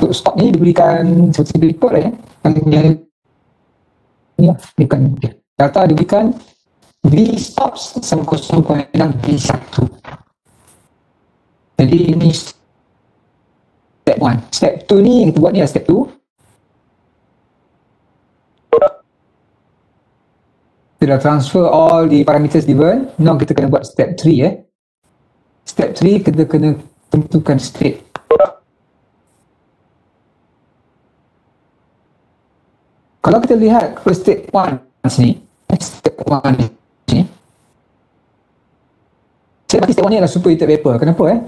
untuk stok ni diberikan seperti berikut yang ni diberikan data diberikan V stops sama 0.6 V1. Jadi ini step 1. Step 2 ni yang kita buat ni adalah step 2. Kita dah transfer all the parameters given. Now kita kena buat step 3 Step 3 kita kena tentukan state. Kalau kita lihat ke step 1 sini, step 1 ni, saya dapati step 1 ni adalah superheated vapor. Kenapa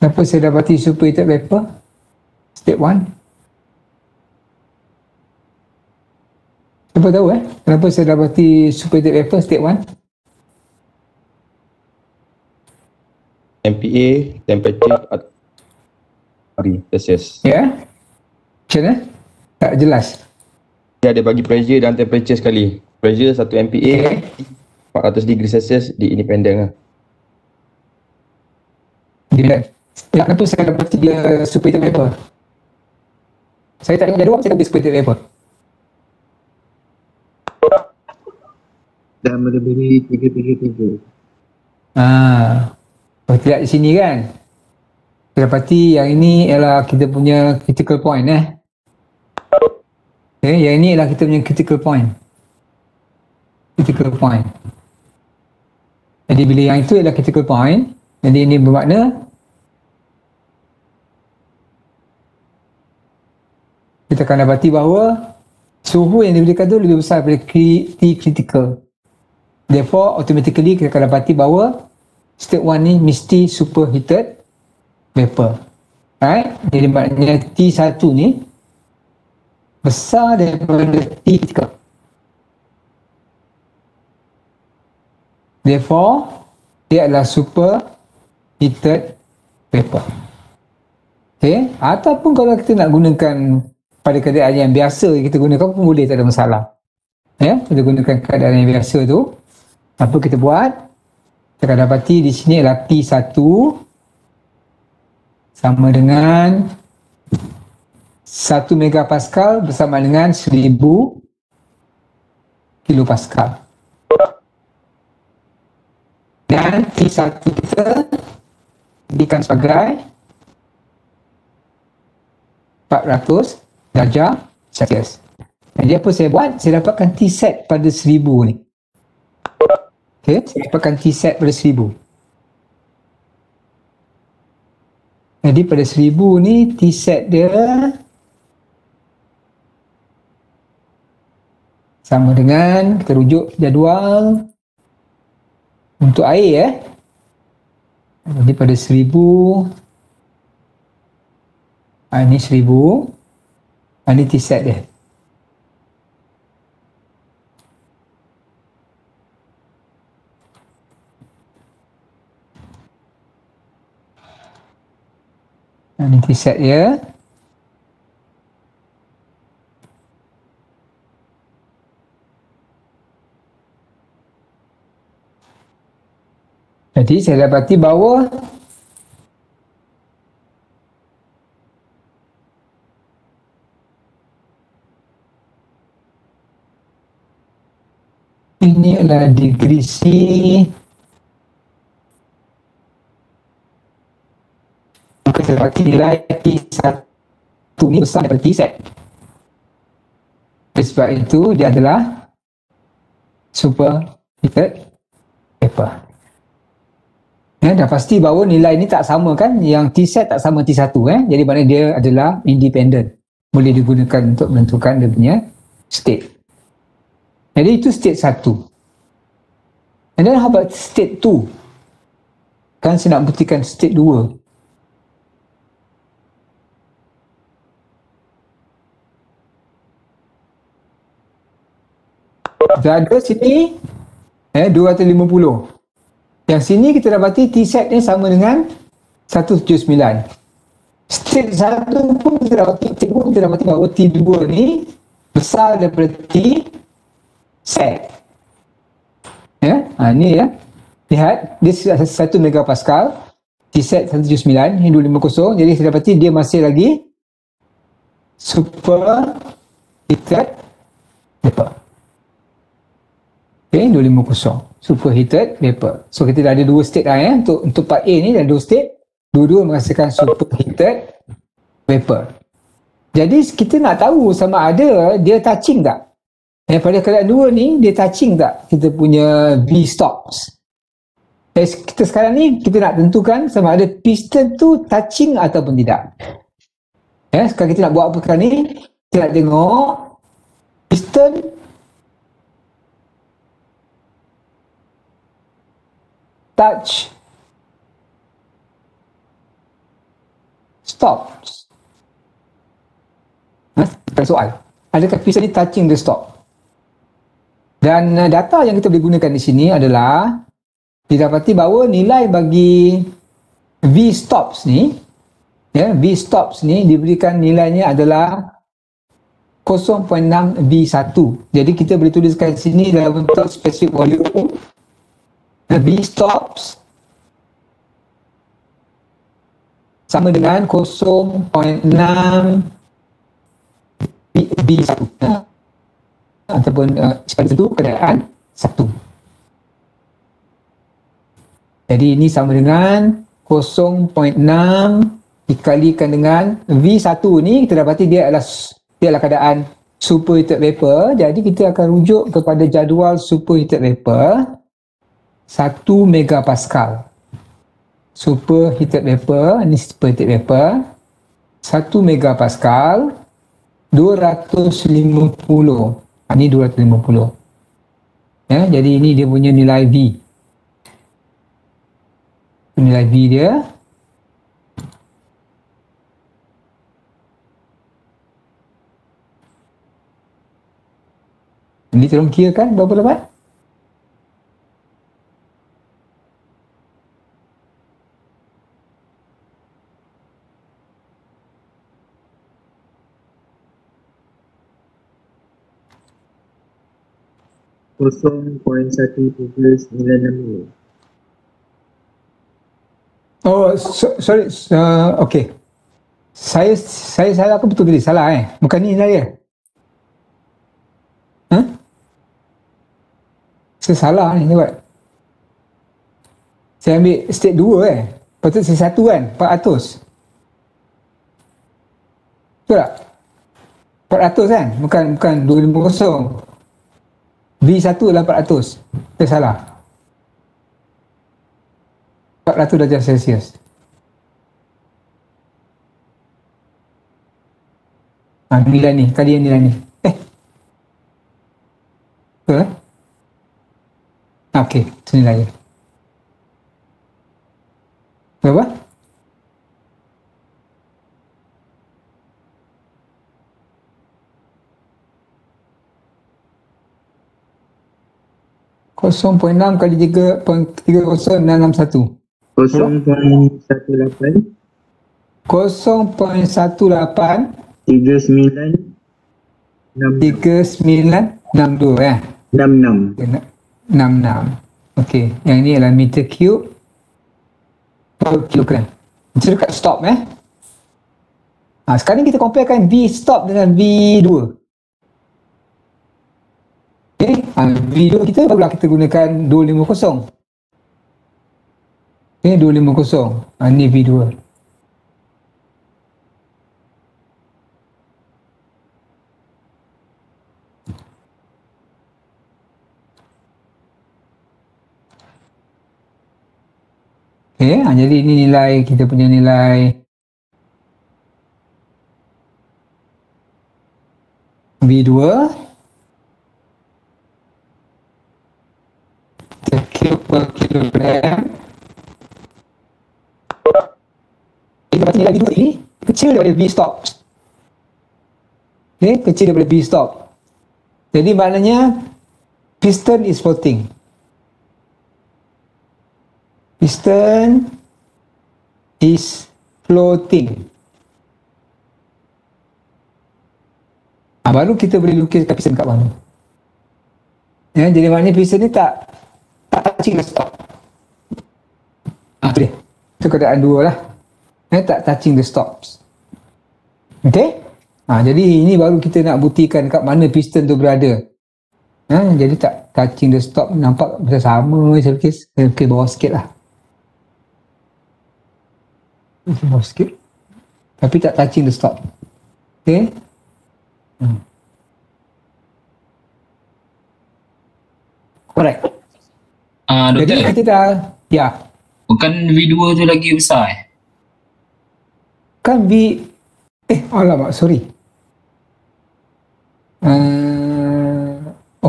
Kenapa saya dapati superheated vapor? Step 1. Siapa tahu kenapa saya dapati superheated vapor step 1? MPA, temperature, Celsius. Ya? Macam mana? Tak jelas. Dia ada bagi pressure dan temperature sekali. Pressure 1 MPA, 400 degree Celsius di independent lah. Kenapa saya dapat dia superheated vapor? Saya tak tengok jadual, saya dapat superheated vapor. Dan melebihi 333. Kalau tidak di sini kan, kita dapati yang ini ialah kita punya critical point yang ini ialah kita punya critical point. Jadi bila yang itu ialah critical point, jadi ini bermakna kita akan dapati bahawa suhu yang diberikan itu lebih besar daripada T critical. Therefore, automatically kita akan dapati bahawa step 1 ni mesti superheated vapor. Right? Jadi maknanya T1 ni besar daripada T critical. Therefore, dia adalah superheated vapor. Okay? Ataupun kalau kita nak gunakan pada keadaan yang biasa kita gunakan pun boleh, tak ada masalah. Kita gunakan keadaan yang biasa tu. Apa kita buat? Kita akan dapati di sini adalah P1 sama dengan 1 megapascal bersama dengan 1000 kilopascal. Dan T1 kita diberikan sebagai 400 darjah Celsius. Jadi apa saya buat? Saya dapatkan T set pada 1000 ni. Okay, saya dapatkan T set pada 1000. Jadi pada 1000 ni T set dia sama dengan, kita rujuk jadual untuk air Jadi pada 1000 ini 1000 ini T set dia. Ini T set dia. Jadi saya dapati bahawa ini adalah degree C maka saya dapati nilai T1 ini besar daripada T set. Sebab itu dia adalah superheated vapor. Dah pasti bahawa nilai ni tak sama kan, yang T set tak sama T1 jadi maknanya dia adalah independent, boleh digunakan untuk menentukan dia punya state. Jadi itu state 1. And then how about state 2? Kan saya nak buktikan state 2. Kita ada sini 250. Yang sini kita dapati T set ni sama dengan 179. State 1 pun kita dapati bahawa T2 ni besar daripada T set. Ni lihat, dia 1 megapascal. T-set 179 ni 250. Jadi saya dapati dia masih lagi super heated vapor. Okay, 250 super heated vapor. So kita dah ada dua state dah ya. Untuk part A ni dah dua state. Dua-dua menghasilkan super heated vapor. Jadi kita nak tahu sama ada dia touching tak. Pada keadaan dua ni dia touching tak kita punya V-stops. Kita sekarang ni kita nak tentukan sama ada piston tu touching ataupun tidak. Sekarang kita nak buat apa sekarang ni? Kita nak tengok piston touch stop. Soal, adakah piston ni touching the stop? Dan data yang kita boleh gunakan di sini adalah didapati bahawa nilai bagi V-stops ni, V-stops ni diberikan nilainya adalah 0.6 V1. Jadi kita boleh tuliskan di sini dalam bentuk specific volume V-stops sama dengan 0.6 V1 ataupun pada tentu keadaan 1. Jadi ini sama dengan 0.6 dikalikan dengan V1 ni, kita dapati dia adalah keadaan superheated vapor. Jadi kita akan rujuk kepada jadual superheated vapor 1 megapascal. Superheated vapor, ini superheated vapor 1 megapascal 250. Ini 250. Jadi ini dia punya nilai V. Nilai V dia. Ini tolong kira kan berapa dapat? $0.1396. Oh, sorry. Okay. Saya salah ke betul tadi? Salah Bukan ni nilai dia. Saya salah ni buat. Saya ambil state 2 Patut saya 1 kan? 400. Betul tak? 400 kan? Bukan 250. V1 adalah 400. Saya salah. 400 darjah Celsius. Nilai ni. Tadi yang nilai ni. Betul Okey, itu nilai dia. Berapa? Kosong poin 6 kali 3.30661. 0.18 0.18 3962 66. Okey, yang ini adalah meter cube per kilogram. Kita dekat stop sekarang kita comparekan V stop dengan V2. Okey, V2 kita barulah kita gunakan 250. Okey, 250. Ini V2. Okay, jadi ini nilai, kita punya nilai V2 per kilogram. Kita dapat nilai V2 ini kecil daripada V stop. Okay, kecil daripada V stop. Jadi maknanya piston is floating. Piston is floating. Baru kita boleh lukiskan piston kat mana. Jadi maknanya piston ni tak touching the stop. Tu dia. Itu keadaan 2 lah. Tak touching the stops. Okay? Jadi ini baru kita nak buktikan kat mana piston tu berada. Jadi tak touching the stop, nampak macam sama saya fikir bawah sikit lah. Bawah sikit. Tapi tak touching the stop. Okay? Correct. Doktor, jadi kita dah, ya. bukan V2 tu lagi besar Kan alamak, sorry.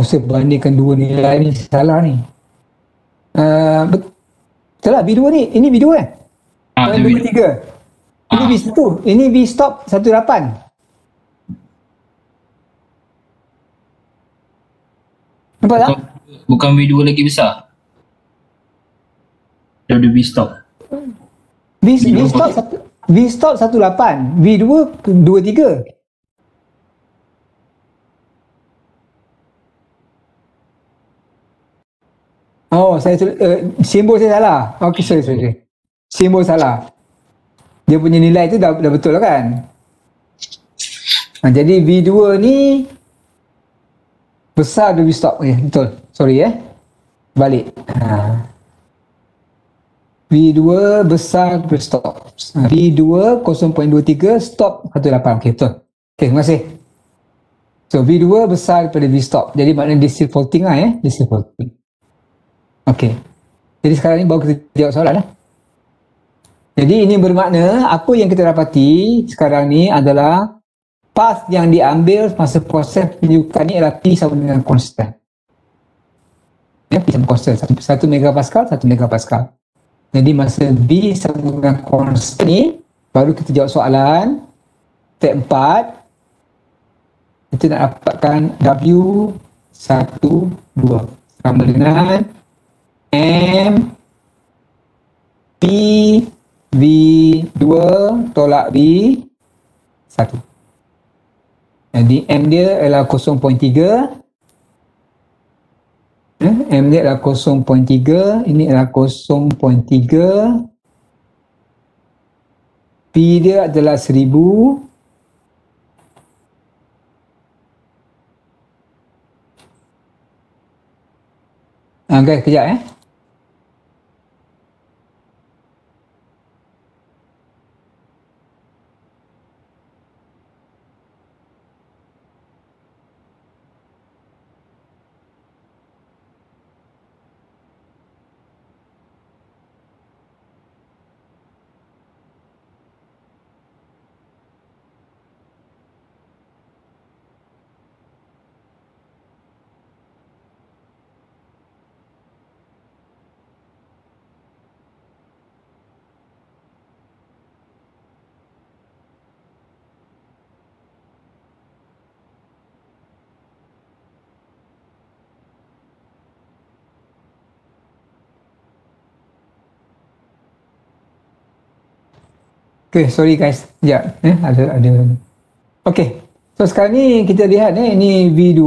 Saya bandingkan dua nilai ni, salah ni. Betul lah, V2 ni, ini V2 kan? tu V2. 3. Ini V1, ini V stop 18. Nampak tak? Bukan V2 lagi besar daripada V stop. V stop 18, V2 23. Saya simbol saya salah. Okey, sorry. Simbol salah. Dia punya nilai tu dah betul lah kan? Jadi V2 ni besar dari V stop. Betul. Sorry balik. V2 besar dari stop. V2 0.23, stop 18. Okey, betul. Okey, terima kasih. So V2 besar daripada V stop. Jadi maknanya dia still faulting lah dia still faulting. Okey. Jadi sekarang ni baru kita jawab soalan lah. Jadi ini bermakna apa yang kita dapati sekarang ni adalah path yang diambil masa proses penyukan ni adalah P sama dengan constant. P sama constant. 1 megapascal, 1 megapascal. Jadi masa B sama dengan constant ni, baru kita jawab soalan. Step 4. Kita nak dapatkan W12 sama dengan M P V2 tolak V1. Jadi M dia adalah 0.3. M dia adalah 0.3. Ini adalah 0.3. P dia adalah 1000. Guys, kejap Okay, sorry guys. Sekejap. Ada. Okay. So sekarang ni kita lihat ini V2.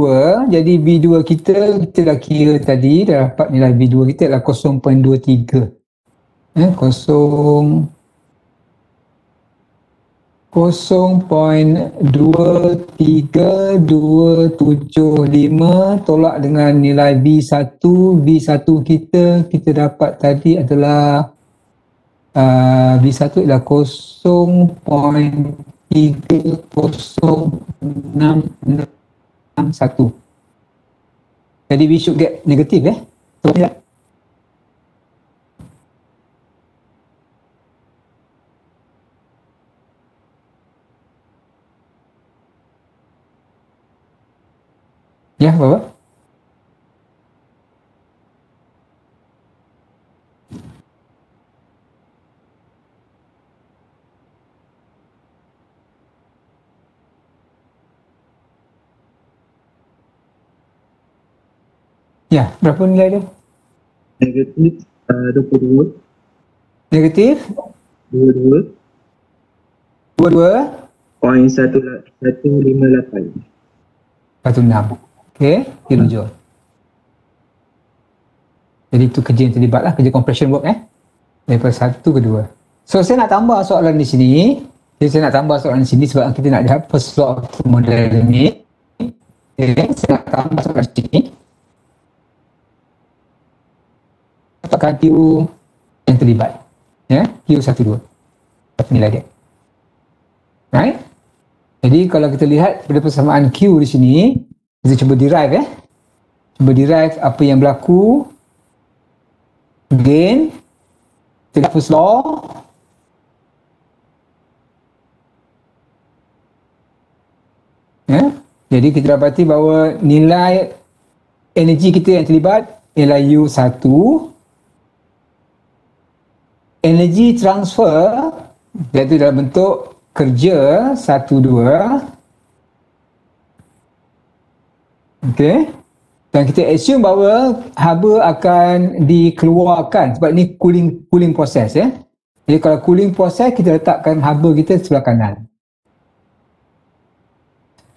Jadi V2 kita dah kira tadi, dah dapat nilai V2 kita adalah 0.23. 0.23275 tolak dengan nilai V1. V1 kita dapat tadi adalah V1 adalah 0.30661. Jadi we should get negative so, Bapak. Berapa nilai dia? Negatif 22. Negatif 22. 22.158. 16. Okey, dia rujuk. Jadi itu kerja yang terlibat lah, kerja compression work daripada 1 ke 2. So saya nak tambah soalan di sini. Saya nak tambah soalan di sini sebab kita nak lihat first law of thermodynamics. Okay, saya nak tambah soalan di sini. Apakah Q yang terlibat? Ya, Q12. Apa nilai dia? Right? Jadi kalau kita lihat pada persamaan Q di sini, kita cuba derive Cuba derive apa yang berlaku. Again, kita lihat first law. Ya, jadi kita dapati bahawa nilai energi kita yang terlibat ialah U1. Energi transfer iaitu dalam bentuk kerja 1-2. Okey. Dan kita assume bahawa haba akan dikeluarkan sebab ni cooling proses ya. Jadi kalau cooling proses kita letakkan haba kita sebelah kanan.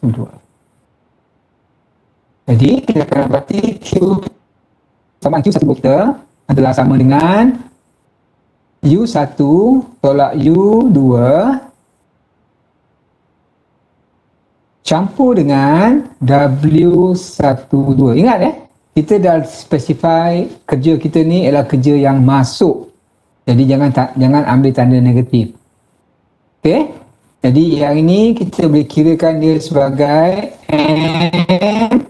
2. Jadi kita akan dapati samaan Q1 kita adalah sama dengan U1 tolak U2 campur dengan W12. Ingat kita dah specify kerja kita ni ialah kerja yang masuk. Jadi jangan ambil tanda negatif. Okey? Jadi yang ini kita boleh kirakan dia sebagai M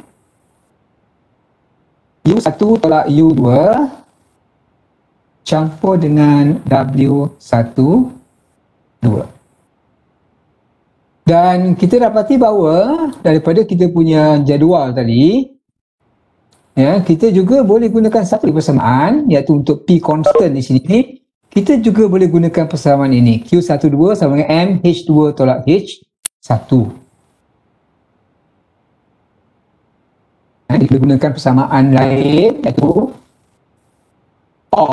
U1 tolak U2 campur dengan W12. Dan kita dapati bahawa daripada kita punya jadual tadi, ya, kita juga boleh gunakan satu persamaan iaitu untuk P constant di sini. Kita juga boleh gunakan persamaan ini. Q12 sama dengan M H2 tolak H1. Kita gunakan persamaan lain iaitu O.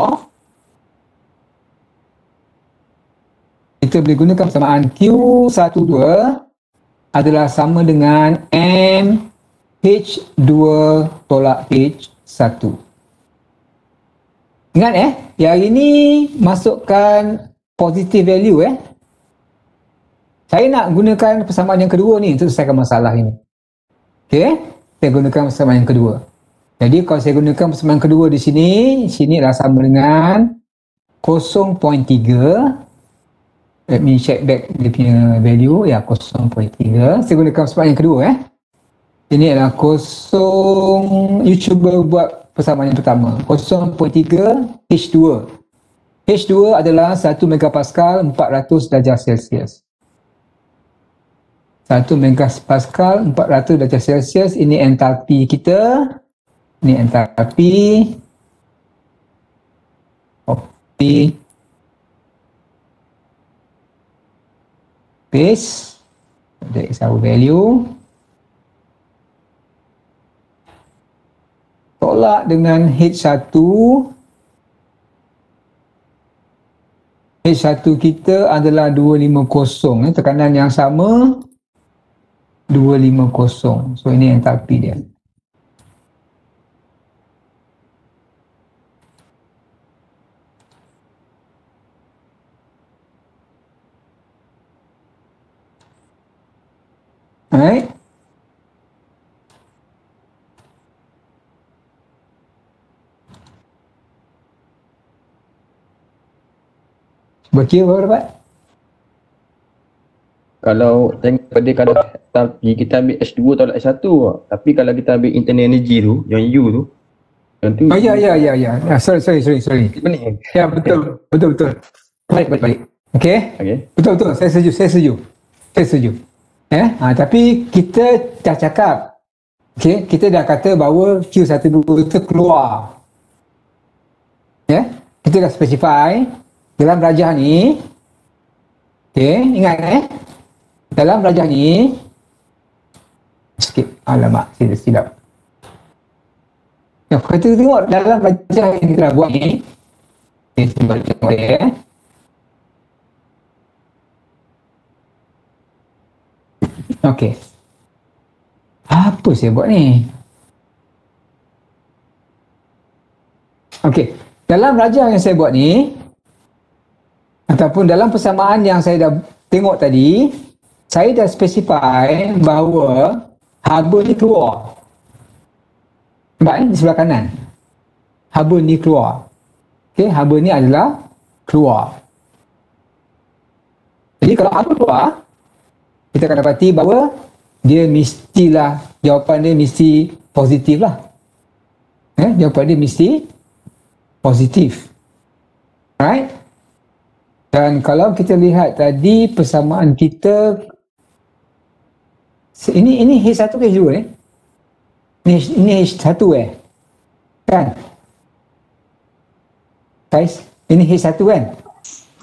Kita boleh gunakan persamaan Q12 adalah sama dengan M H2 tolak H1. Ingat yang ini masukkan positive value Saya nak gunakan persamaan yang kedua ni untuk selesaikan masalah ini. Okey, saya gunakan persamaan yang kedua. Jadi kalau saya gunakan persamaan kedua di sini adalah sama dengan 0.3. Let me check back dia punya value. Ya, 0.3. Saya gunakan persamaan yang kedua Ini adalah 0. You cuba buat persamaan yang pertama. 0.3 H2. H2 adalah 1 megapascal 400 darjah Celsius. 1 megapascal 400 darjah Celsius. Ini entalpi kita. Ini entalpi. Copy. Paste. That is our value. Tolak dengan H1. H1 kita adalah 250. Tekanan yang sama 250. So ini entalpi dia. Alright. Berkira berapa dapat? Kalau tengok pada kadar tapi kita ambil H2 tolak H1, tapi kalau kita ambil internal energy tu, yang U tu, yang tu. Oh ya. Sorry. Benar. Ya, betul. Baik. Okey. Betul. Saya setuju. Tapi kita dah cakap. Okey, kita dah kata bahawa Q12 itu keluar. Ya, kita dah specify dalam rajah ni. Okey, ingat dalam rajah ni skip. Alamak, saya silap. Ya, kita tengok dalam rajah yang kita dah buat ni. Okey, kita balik tengok dia. Okey. Apa saya buat ni? Okey, dalam rajah yang saya buat ni, Ataupun dalam persamaan yang saya dah tengok tadi, saya dah specify bahawa haba ni keluar. Nampak di sebelah kanan. Haba ni keluar. Okey, haba ni adalah keluar. Jadi kalau haba keluar, kita akan dapati bahawa dia mestilah, jawapan dia mesti positif lah. Jawapan dia mesti positif. Alright? Dan kalau kita lihat tadi persamaan kita, ini H1 ke H2 ni? Ini H1 kan? Guys, ini H1 kan?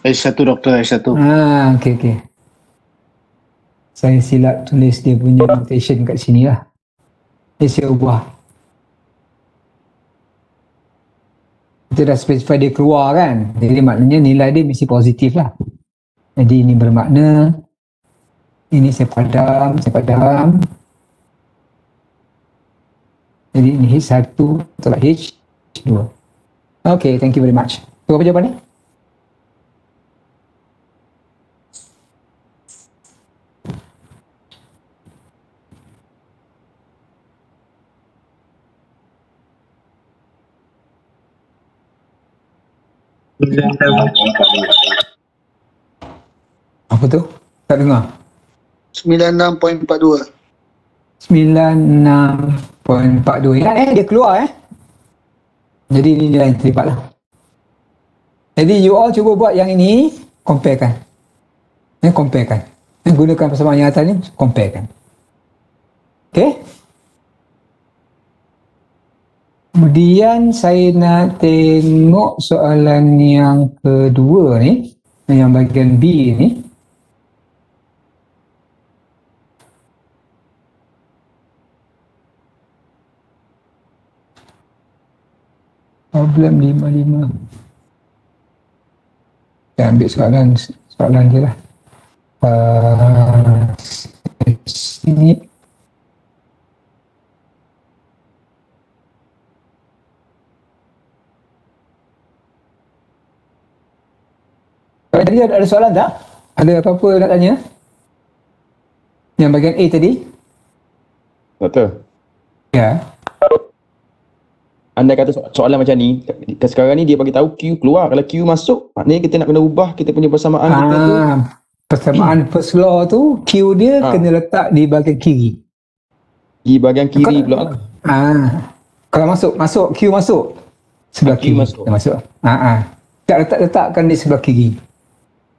H1 doktor, H1. Okey. Saya silap tulis dia punya notation kat sini lah. Saya ubah. Kita dah specify dia keluar kan, jadi maknanya nilai dia mesti positif lah. Jadi ini bermakna ini saya padam. Jadi ini H1 atau H2. Okay, thank you very much. Tu apa jawapan ni? Apa tu? Tak dengar. 96.42. 96.42. Dia keluar Jadi ini nilai yang terlibat lah. Jadi you all cuba buat yang ini, comparekan. Comparekan. Gunakan persamaan yang atas ni, comparekan. Okay? Kemudian saya nak tengok soalan yang kedua ni, yang bahagian B ni. Problem 55. Saya ambil soalan je lah. Sini. Tadi ada soalan tak? Ada apa-apa nak tanya? Yang bahagian A tadi? Doktor, Ya. anda kata soalan macam ni, sekarang ni dia bagi tahu Q keluar. Kalau Q masuk, maknanya kita nak kena ubah kita punya persamaan kita tu. Persamaan first law tu, Q dia kena letak di bahagian kiri. Di bahagian kiri pula. Kalau masuk Q masuk sebelah Q kiri. masuk. Masuk. Tak letakkan di sebelah kiri.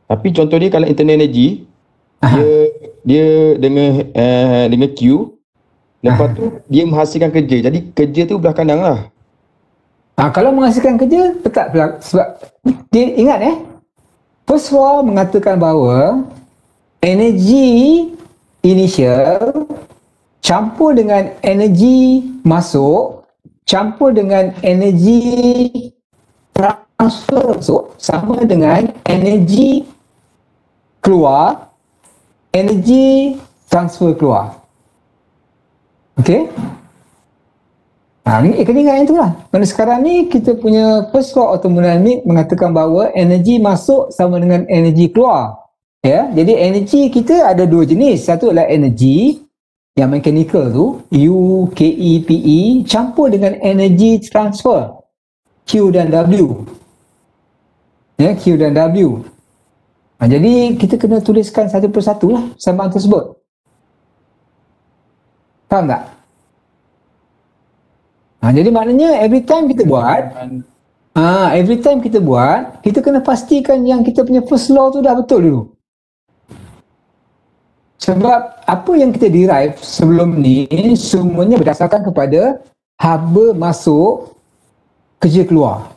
Tapi contoh dia kalau internal energy, dia dengan Q, lepas tu dia menghasilkan kerja. Jadi kerja tu belah kanan lah. Kalau menghasilkan kerja, letak sebab dia ingat first law mengatakan bahawa energi initial campur dengan energi masuk campur dengan energi transfer sama dengan energi keluar, energi transfer keluar. Okey? Ni kena ingat yang tu lah. Kerana sekarang ni kita punya first law of thermodynamics mengatakan bahawa energi masuk sama dengan energi keluar. Ya, jadi energi kita ada dua jenis. Satu adalah energi yang mechanical tu, U, KE, PE, campur dengan energi transfer, Q dan W. Ya, Q dan W. Jadi kita kena tuliskan satu persatu lah persamaan tersebut. Faham tak? Jadi maknanya every time kita buat, kita kena pastikan yang kita punya first law tu dah betul dulu. Sebab apa yang kita derive sebelum ni semuanya berdasarkan kepada haba masuk, kerja keluar.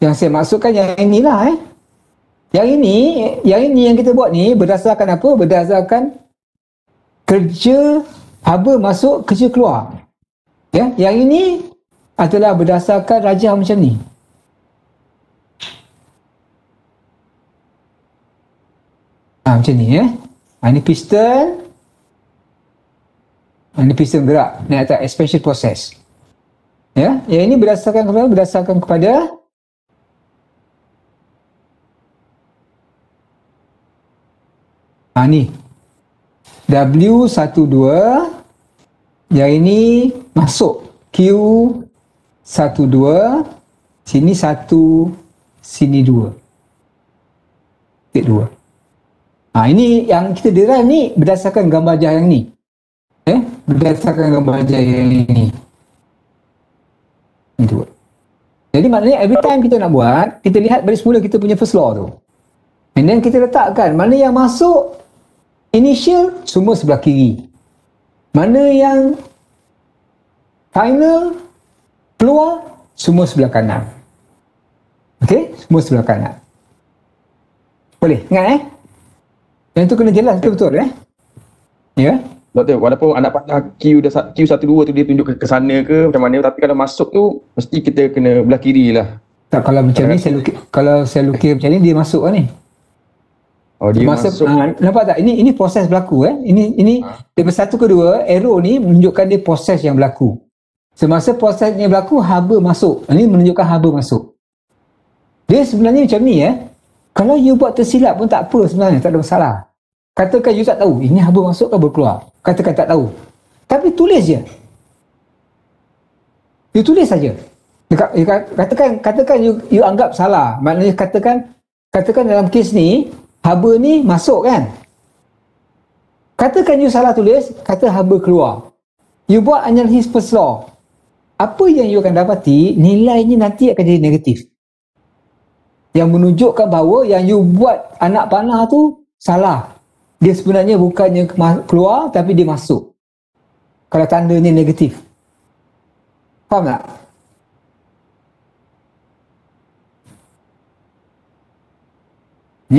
Yang saya maksudkan yang inilah Yang ini yang kita buat ni berdasarkan apa? Berdasarkan kerja haba masuk, kerja keluar. Ya, yang ini adalah berdasarkan rajah macam ni. Macam ni ini piston. Ini piston gerak naik atas expansion process. Ya, yang ini berdasarkan kepada Ni W12, yang ini masuk Q12, sini 1, sini 2, titik 2. Ini yang kita derive ni berdasarkan gambar ajar yang ni. Berdasarkan gambar ajar yang ini. Itu. Jadi maknanya every time kita nak buat, kita lihat baris mula kita punya first law tu. And then kita letakkan mana yang masuk initial, semua sebelah kiri. Mana yang final, keluar, semua sebelah kanan. Okey, semua sebelah kanan. Boleh? Ingat Yang tu kena jelas betul-betul Ya. Doktor, walaupun anak panah Q12 tu dia tunjuk ke sana ke macam mana, tapi kalau masuk tu mesti kita kena belah kiri lah. Tak, kalau macam ni kalau saya lukis macam ni dia masuk ni. Oh, dia masuk. Nampak tak? Ini proses berlaku Ini daripada 1 ke 2, arrow ni menunjukkan dia proses yang berlaku. Semasa prosesnya berlaku, haba masuk. Ini menunjukkan haba masuk. Dia sebenarnya macam ni Kalau you buat tersilap pun tak apa sebenarnya, tak ada masalah. Katakan you tak tahu, ini haba masuk ke haba keluar. Katakan tak tahu. Tapi tulis je. You tulis saja. Katakan you anggap salah. Maknanya katakan dalam kes ni, haba ni masuk kan. Katakan you salah tulis, kata haba keluar. You buat analisis first law. Apa yang you akan dapati, nilainya nanti akan jadi negatif. Yang menunjukkan bahawa yang you buat anak panah tu salah. Dia sebenarnya bukannya keluar, tapi dia masuk. Kalau tandanya negatif. Faham tak?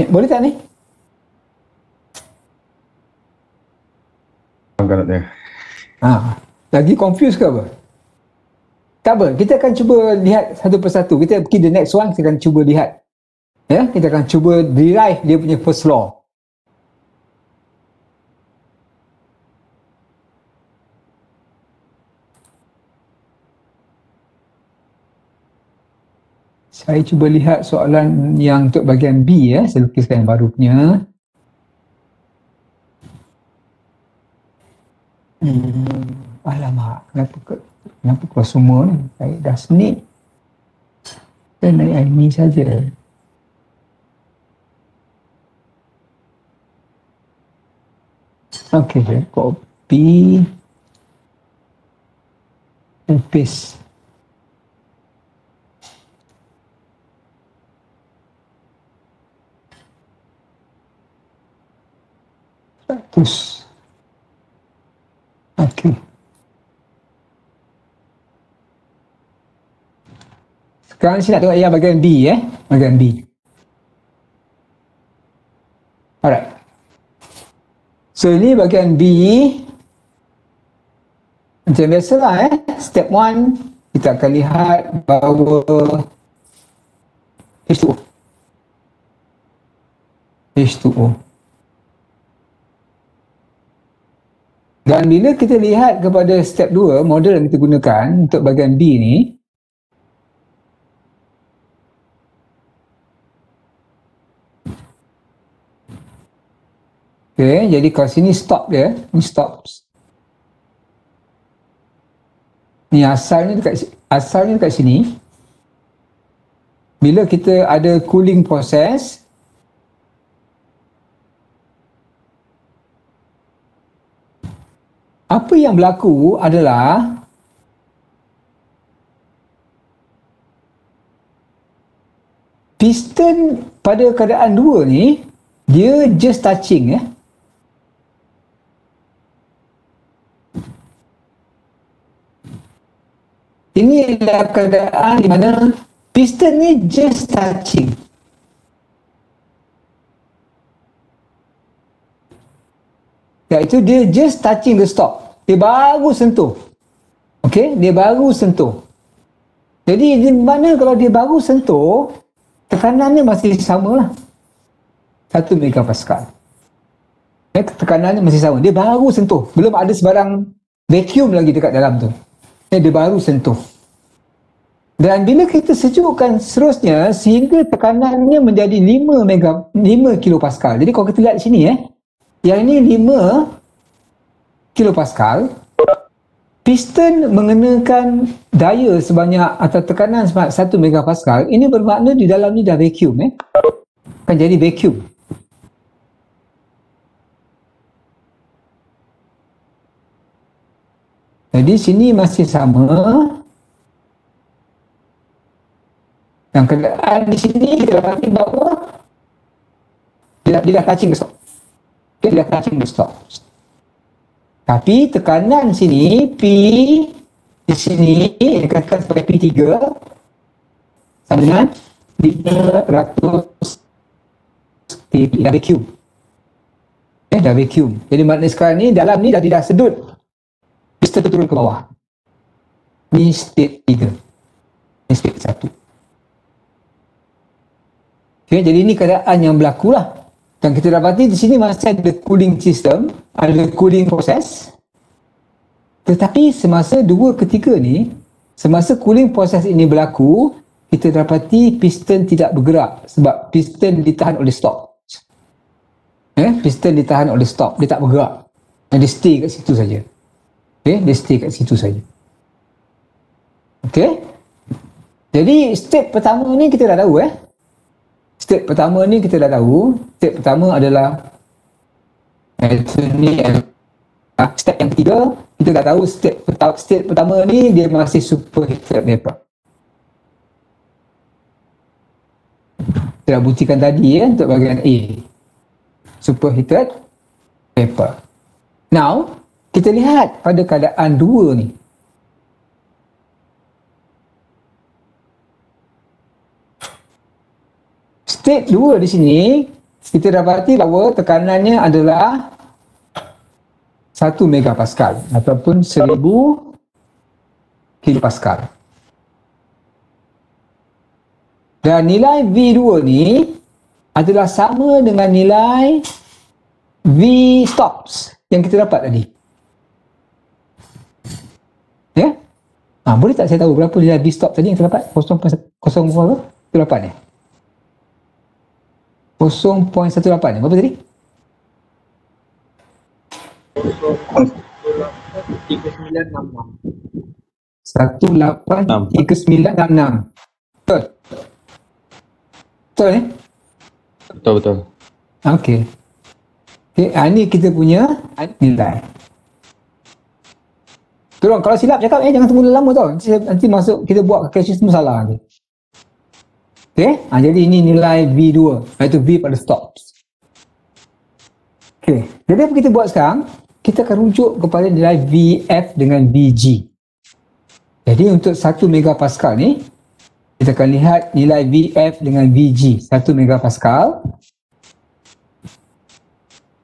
Boleh tak ni? Lagi confused ke apa? Tak apa, kita akan cuba lihat satu persatu. Kita pergi the next one, kita akan cuba lihat. Kita akan cuba derive dia punya first law. Saya cuba lihat soalan yang untuk bahagian B saya lukiskan yang baru punya. Alamak, kenapa keluar semua ni? Saya dah snake. Saya naik ini saja. Okey, saya copy and paste. Terus. Okey. Sekarang saya nak tengok yang bahagian B bahagian B. Alright. So ini bahagian B. Macam biasalah step 1 kita akan lihat bahawa H2O. Dan bila kita lihat kepada step 2, model yang kita gunakan untuk bahagian B ni, jadi kalau sini stop dia, ni stop. Ni asalnya dekat sini. Bila kita ada cooling proses, apa yang berlaku adalah piston pada keadaan 2 ni dia just touching Ini adalah keadaan di mana piston ni just touching. Iaitu dia just touching the stop. Dia baru sentuh. Okey, dia baru sentuh. Jadi di mana kalau dia baru sentuh, tekanannya masih samalah. 1 megapascal. Tekanannya masih sama. Dia baru sentuh. Belum ada sebarang vacuum lagi dekat dalam tu. Dia baru sentuh. Dan bila kita sejukkan seterusnya sehingga tekanannya menjadi 5 kilopascal. Jadi kalau kita lihat sini Yang ini 5 kilopascal. Piston mengenakan daya sebanyak atau tekanan sebanyak 1 megapascal. Ini bermakna di dalam ni dah vacuum akan jadi vacuum. Jadi sini masih sama. Yang keadaan di sini kita dapati bahawa dia dah touching the stop. Dia dah touching the stop. Tapi tekanan sini P di sini dikatakan sebagai P3 sama dengan 500 dah vacuum. Dah vacuum. Jadi maknanya sekarang ni dalam ni dah tidak sedut. Piston turun ke bawah. Ni state 3. Ni state 1. Okay, jadi ini keadaan yang berlaku lah. Dan kita dapati di sini masih ada cooling system, ada cooling proses. Tetapi semasa 2 ketika ni, semasa cooling proses ini berlaku, kita dapati piston tidak bergerak sebab piston ditahan oleh stop. Piston ditahan oleh stop, dia tak bergerak. Dan dia stay kat situ saja. Okay, dia stay kat situ saja. Okay. Jadi step pertama ni kita dah tahu Step pertama ni kita dah tahu. Step pertama adalah step yang ketiga kita dah tahu step pertama ni dia masih superheated vapor. Kita dah buktikan tadi untuk bahagian A. Superheated vapor. Now, kita lihat pada keadaan 2 ni. State 2 di sini, kita dapati bahawa tekanannya adalah 1 megapascal ataupun 1000 kilopascal. Dan nilai V2 ni adalah sama dengan nilai V stops yang kita dapat tadi. Ya? Boleh tak saya tahu berapa nilai V stop tadi yang kita dapat? 0.08 ya? 0.18 berapa tadi? 183966. Betul? Betul Betul. Okey. Okay, ini kita punya nilai. Tolong kalau silap cakap jangan tunggu lama tau. Nanti masuk kita buat calculation semua salah nanti. Okey, jadi ini nilai V2, iaitu V pada stops. Okey, jadi apa kita buat sekarang? Kita akan rujuk kepada nilai VF dengan VG. Jadi untuk 1 megapascal ni, kita akan lihat nilai VF dengan VG. 1 megapascal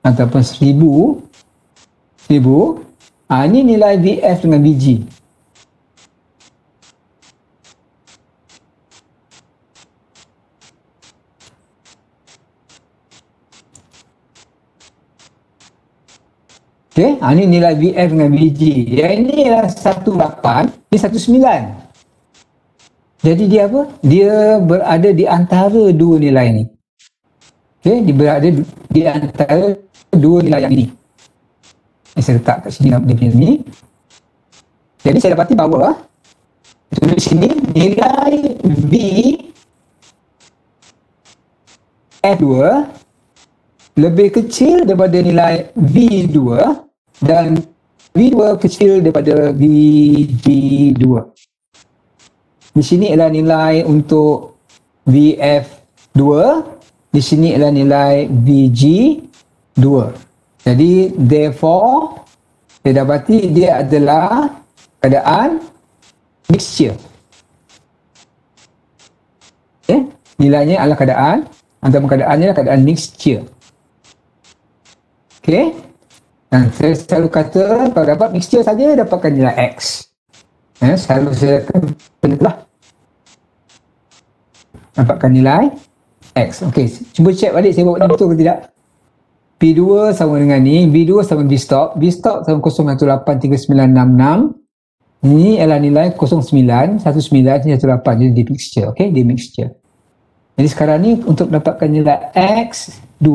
ataupun 1000. Ini nilai VF dengan VG. Okey, ini nilai VF dengan VG. Yang ini adalah 18, ini 19. Jadi dia apa? Dia berada di antara dua nilai ni. Okey, dia berada di antara dua nilai yang ini. Saya letak kat sini dia punya ni. Jadi saya dapati bahawa tulis sini nilai V F2 lebih kecil daripada nilai V2 dan V2 kecil daripada VG2. Di sini adalah nilai untuk VF2, di sini adalah nilai VG2. Jadi therefore saya dapati dia adalah keadaan mixture. Okay? Nilainya adalah keadaan, antara keadaannya adalah keadaan mixture. Okey. Dan saya selalu kata kalau dapat mixture saja dapatkan nilai X. Selalu saya akan benar dapatkan nilai X. Okey, cuba check balik saya buat betul ke tidak. P2 sama dengan ni, V2 sama V stop sama 0.183966. Ini adalah nilai 0.91918, jadi di mixture. Okey, di mixture. Jadi sekarang ni untuk dapatkan nilai X2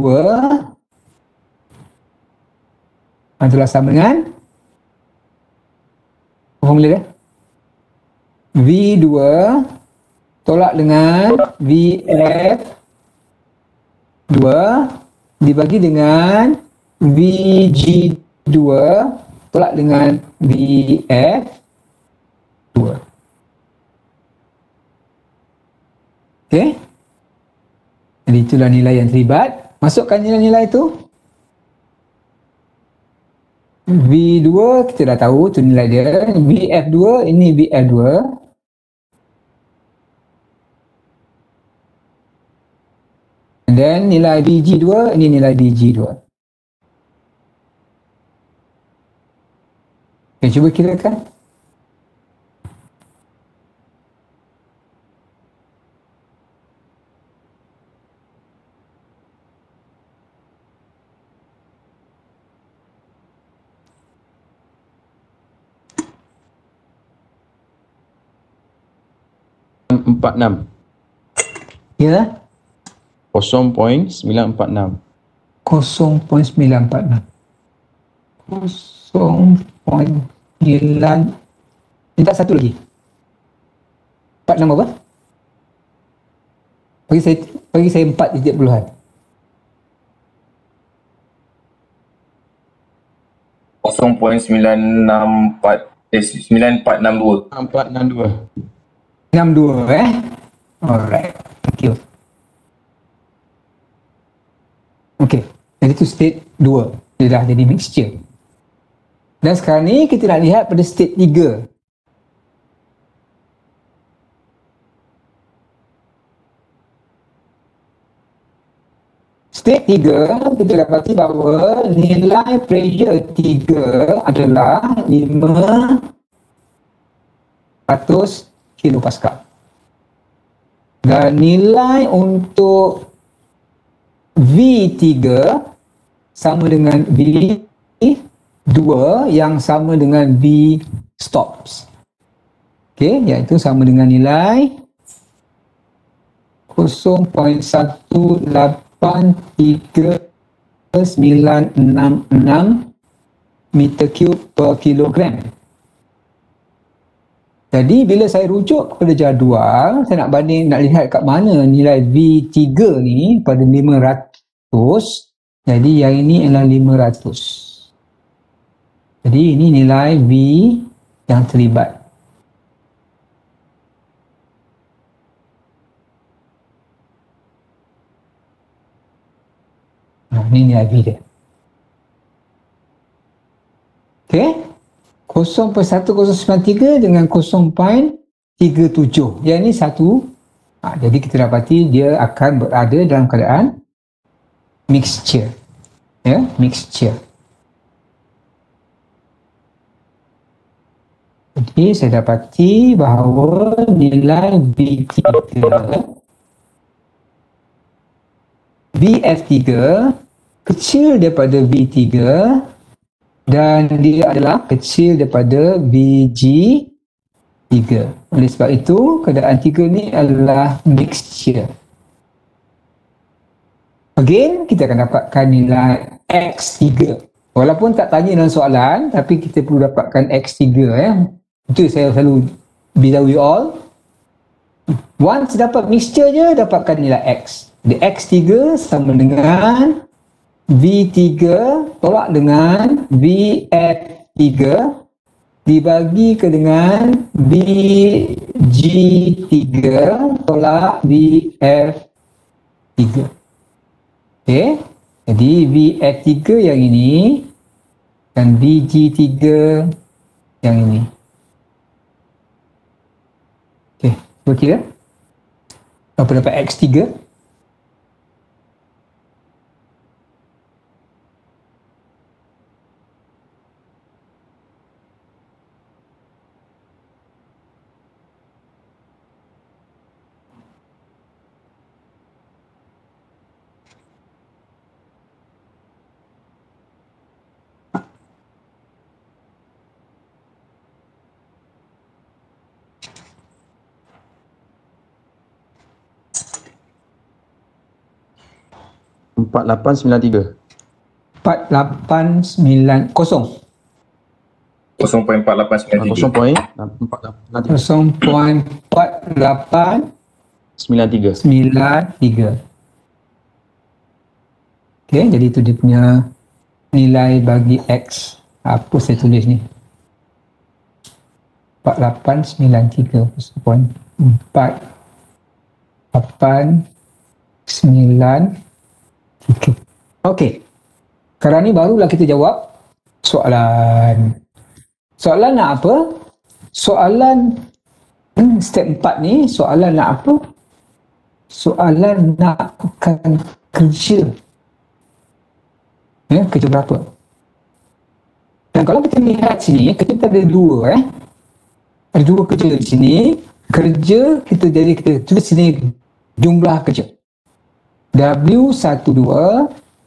adalah sama dengan formula dia V2 tolak dengan VF2 dibagi dengan VG2 tolak dengan VF2. Okey. Jadi itulah nilai yang terlibat. Masukkan nilai-nilai itu. V2 kita dah tahu tu nilai dia. VF2 ini VF2. Dan nilai VG2 ini nilai VG2. Okay, cuba kirakan. Empat enam. Ya. 0.946. 0.946. 0.9. Minta satu lagi. 46 apa? Bagi saya 4 titik puluhan. 9462. 462. 62 Alright. Thank you. Okey. Jadi itu state 2. Dia dah jadi mixture. Dan sekarang ni kita nak lihat pada state 3. State 3, kita dapati bahawa nilai pressure 3 adalah 500 kilopascal. Dan nilai untuk V3 sama dengan V2 yang sama dengan V stops. Okey, iaitu sama dengan nilai 0.1839666 meter cube per kilogram. Jadi bila saya rujuk kepada jadual, saya nak lihat kat mana nilai V3 ni pada 500. Jadi yang ini adalah 500. Jadi ini nilai V yang terlibat. Ini nilai V dia. Okey. 0.1093 dengan 0.37. Yang ini satu. Jadi kita dapati dia akan berada dalam keadaan mixture. Ya, mixture. Jadi saya dapati bahawa nilai V3 VF3 kecil daripada V3 dan dia adalah kecil daripada VG3. Oleh sebab itu, keadaan 3 ni adalah mixture. Again, kita akan dapatkan nilai X3. Walaupun tak tanya dalam soalan, tapi kita perlu dapatkan X3 ya. Itu saya selalu beritahu you all. Once dapat mixture je, dapatkan nilai X. The X3 sama dengan V3 tolak dengan VF3 dibagi ke dengan VG3 tolak VF3. Okey. Jadi VF3 yang ini dan VG3 yang ini. Okey, cuba kira. Apa dapat X3? Empat 4893. 0.4890 0.4893. Okey, jadi itu dia punya nilai bagi X. Apa saya tulis ni? 4893 0.4893. Okey. Sekarang ni barulah kita jawab soalan. Soalan nak apa? Soalan step 4 ni, soalan nak apa? Soalan nakkan kerja. Kerja berapa? Dan kalau kita lihat sini, kita ada dua ada dua kerja di sini. Kerja kita tulis sini jumlah kerja. W12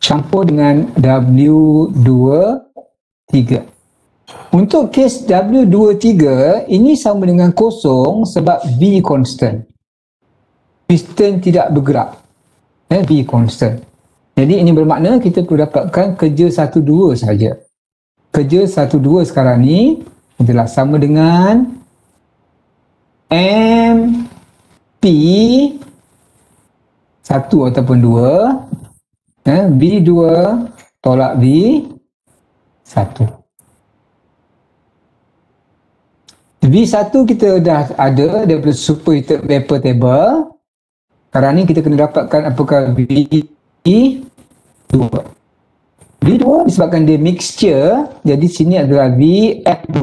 campur dengan W23. Untuk kes W23 ini sama dengan kosong sebab V constant. Piston tidak bergerak. V constant. Jadi ini bermakna kita perlu dapatkan kerja 12 saja. Kerja 12 sekarang ni adalah sama dengan MP 1 ataupun 2 V2 tolak V1. V1 kita dah ada daripada superheated vapor table. Sekarang ni kita kena dapatkan apakah V2. V2 disebabkan dia mixture, jadi sini adalah VF2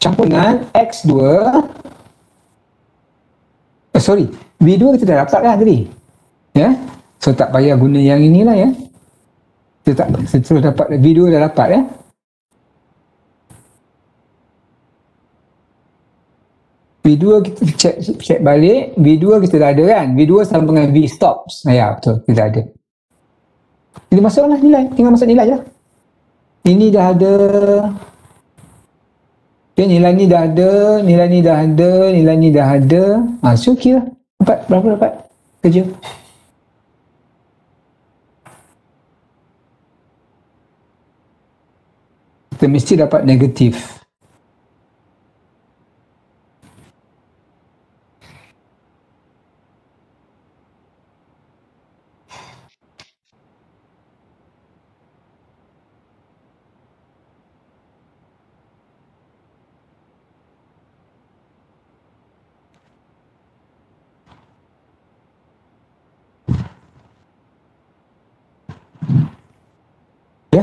campur dengan X2. V2 kita dah dapat kan tadi. So tak payah guna yang inilah Kita sudah dapat V2 dah dapat V2 kita check balik. V2 kita dah ada kan. V2 sama dengan V stops. Ya betul, kita ada. Jadi masuklah nilai, tinggal masuk nilai je. Ini dah ada. Okay, nilai ni dah ada, nilai ni dah ada, nilai ni dah ada. So kira berapa dapat kerja? Kita mesti dapat negatif.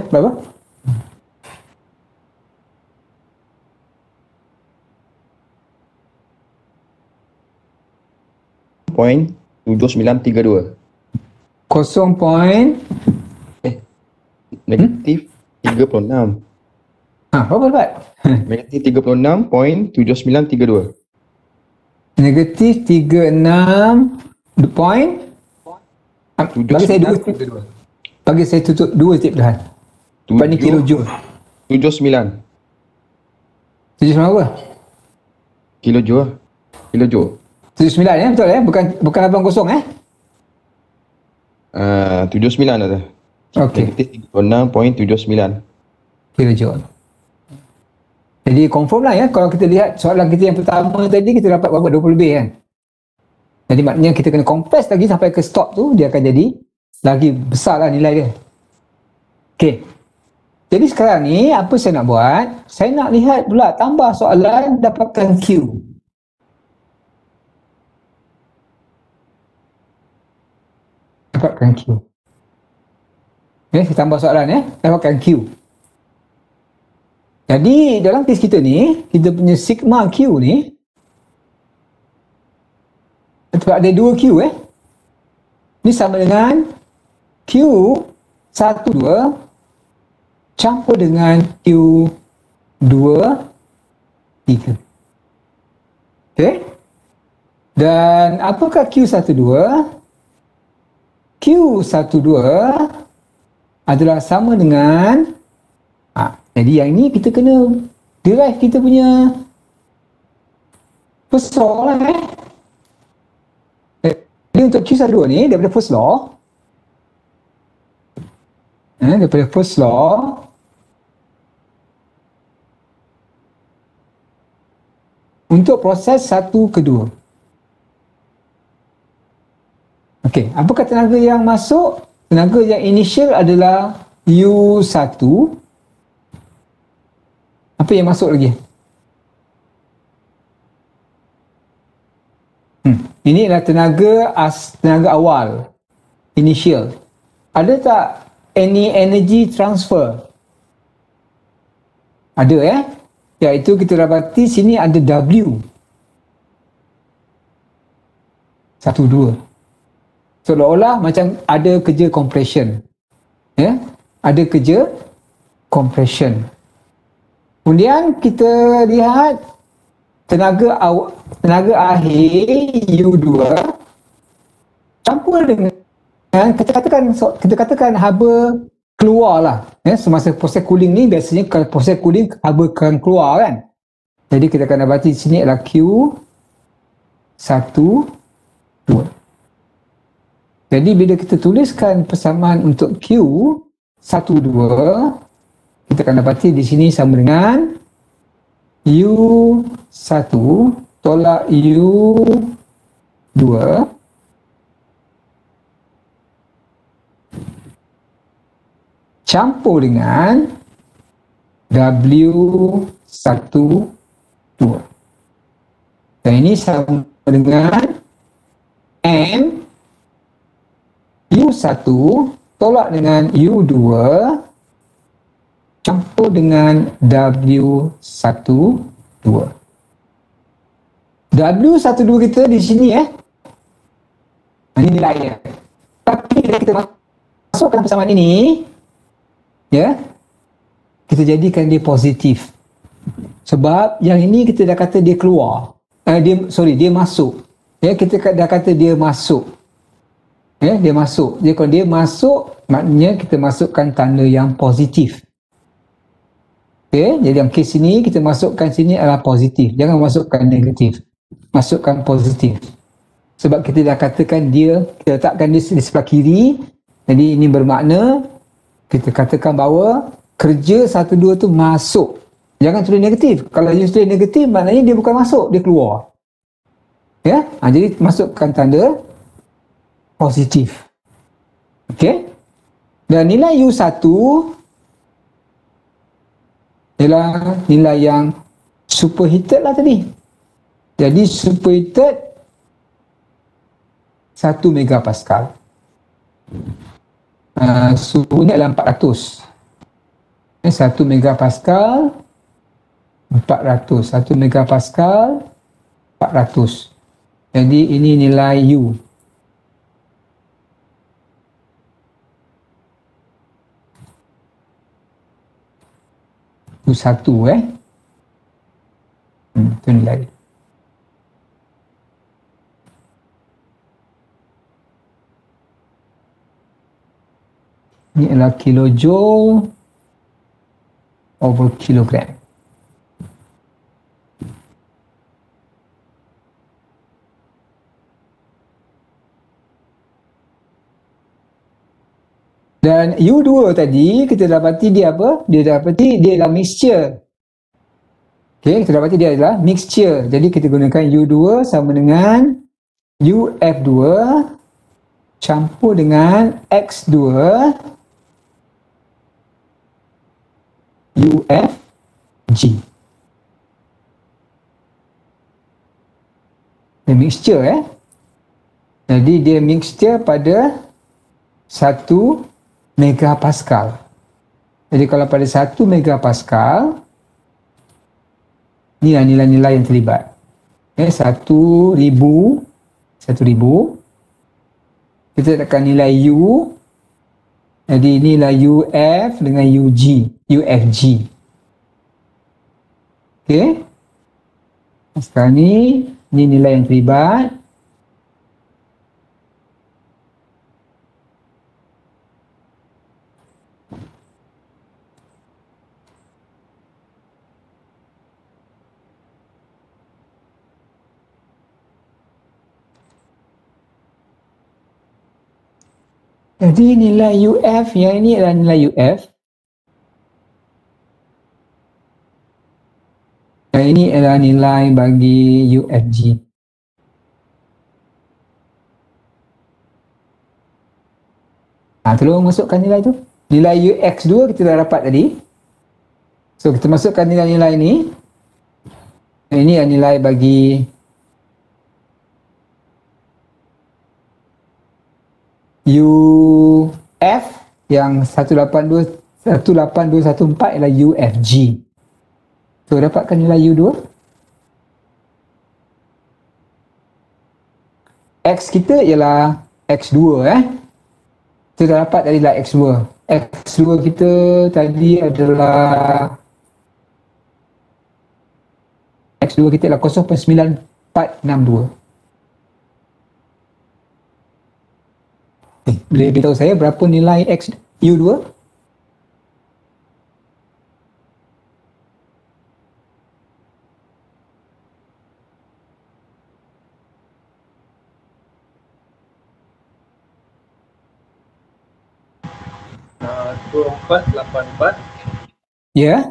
Berapa? Point 7932. Negatif 36. Berapa dapat? Negatif 36.7932. Negatif 36 point. Bagi saya 2. Bagi saya tutup 2 step dah. Lepas ni kilojoule. 79. 79 apa? Kilojoule. 79 betul bukan 80 79 ada. Okey. Negatif 36.79 kilojoule. Jadi confirm lah kalau kita lihat soalan kita yang pertama tadi kita dapat berapa? 20 lebih kan. Jadi maknanya kita kena compress lagi sampai ke stop tu, dia akan jadi lagi besar lah nilai dia. Okey. Jadi sekarang ni apa saya nak buat? Saya nak lihat pula tambah soalan dapatkan Q. Dapatkan Q. Saya tambah soalan dapatkan Q. Jadi dalam kes kita ni, kita punya sigma Q ni ada 2 Q ni sama dengan Q12 campur dengan Q23. Okey. Dan apakah Q12? Q12 adalah sama dengan jadi yang ni kita kena derive kita punya first law lah Jadi untuk Q12 ni daripada first law Daripada first law, untuk proses 1 ke 2. Okey, apakah tenaga yang masuk? Tenaga yang initial adalah U1. Apa yang masuk lagi? Ini adalah tenaga awal, initial. Ada tak any energy transfer? Ada iaitu kita dapati sini ada W. 1, 2. Seolah-olah macam ada kerja compression. Ada kerja compression. Kemudian kita lihat tenaga akhir U2 campur dengan kita katakan haba keluar lah. Semasa proses cooling ni biasanya kalau proses cooling haba akan keluar kan. Jadi kita akan dapati di sini adalah Q1, 2. Jadi bila kita tuliskan persamaan untuk Q1, 2, kita akan dapati di sini sama dengan U1 tolak U2 campur dengan W1, 2. Dan ini sama dengan M U1 tolak dengan U2 campur dengan W1, 2. W1, 2 kita di sini ini nilainya. Tapi bila kita masukkan persamaan ini, kita jadikan dia positif. Sebab yang ini kita dah kata dia keluar. Dia masuk. Kita dah kata dia masuk. Dia masuk. Jadi kalau dia masuk, maknanya kita masukkan tanda yang positif. Jadi dalam kes ini kita masukkan sini adalah positif. Jangan masukkan negatif. Masukkan positif. Sebab kita dah katakan kita letakkan dia di sebelah kiri. Jadi ini bermakna kita katakan bahawa kerja 1, 2 tu masuk. Jangan tulis negatif. Kalau you tulis negatif, maknanya dia bukan masuk, dia keluar. Jadi masukkan tanda positif. Okey? Dan nilai U1 ialah nilai yang superheated lah tadi. Jadi superheated 1 megapascal. Suhunya adalah 400. 1 megapascal 400. 1 megapascal 400. Jadi ini nilai U. U1 itu nilai. Ini adalah kilojoule over kilogram. Dan U2 tadi kita dapati dia apa? Dia adalah mixture. Okey, kita dapati dia adalah mixture. Jadi kita gunakan U2 sama dengan UF2 campur dengan X2 UFG. Dia mixture Jadi dia mixture pada 1 megapascal. Jadi kalau pada 1 megapascal, ni nilai-nilai yang terlibat. 1,000. Kita letakkan nilai U. Jadi inilah UF dengan UFG. Okey. Sekarang ni nilai yang terlibat. Jadi nilai UF yang ini adalah nilai UF. Yang ini adalah nilai bagi UFG. Tolong masukkan nilai tu. Nilai UX2 kita dah dapat tadi. So kita masukkan nilai-nilai ni. Ini adalah nilai bagi UF yang 18214 ialah UFG. So dapatkan nilai U2. X kita ialah X2 Kita dah dapat tadi lah X2. X2 kita tadi adalah X2 kita adalah 0.9462. Boleh beritahu saya berapa nilai X U2? Dua 2484 Ya.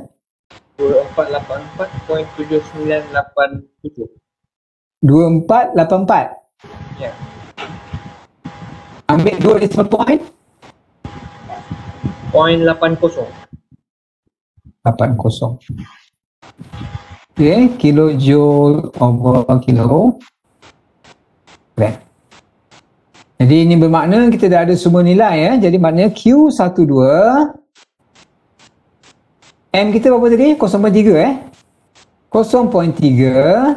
2484.7987. 2484. Ya. Ambil 2 decimal point. 0.80. 80. Okay, kilojoule over kilo. Okay. Jadi ini bermakna kita dah ada semua nilai Jadi maknanya Q12 M kita berapa tadi? 0.3 0.3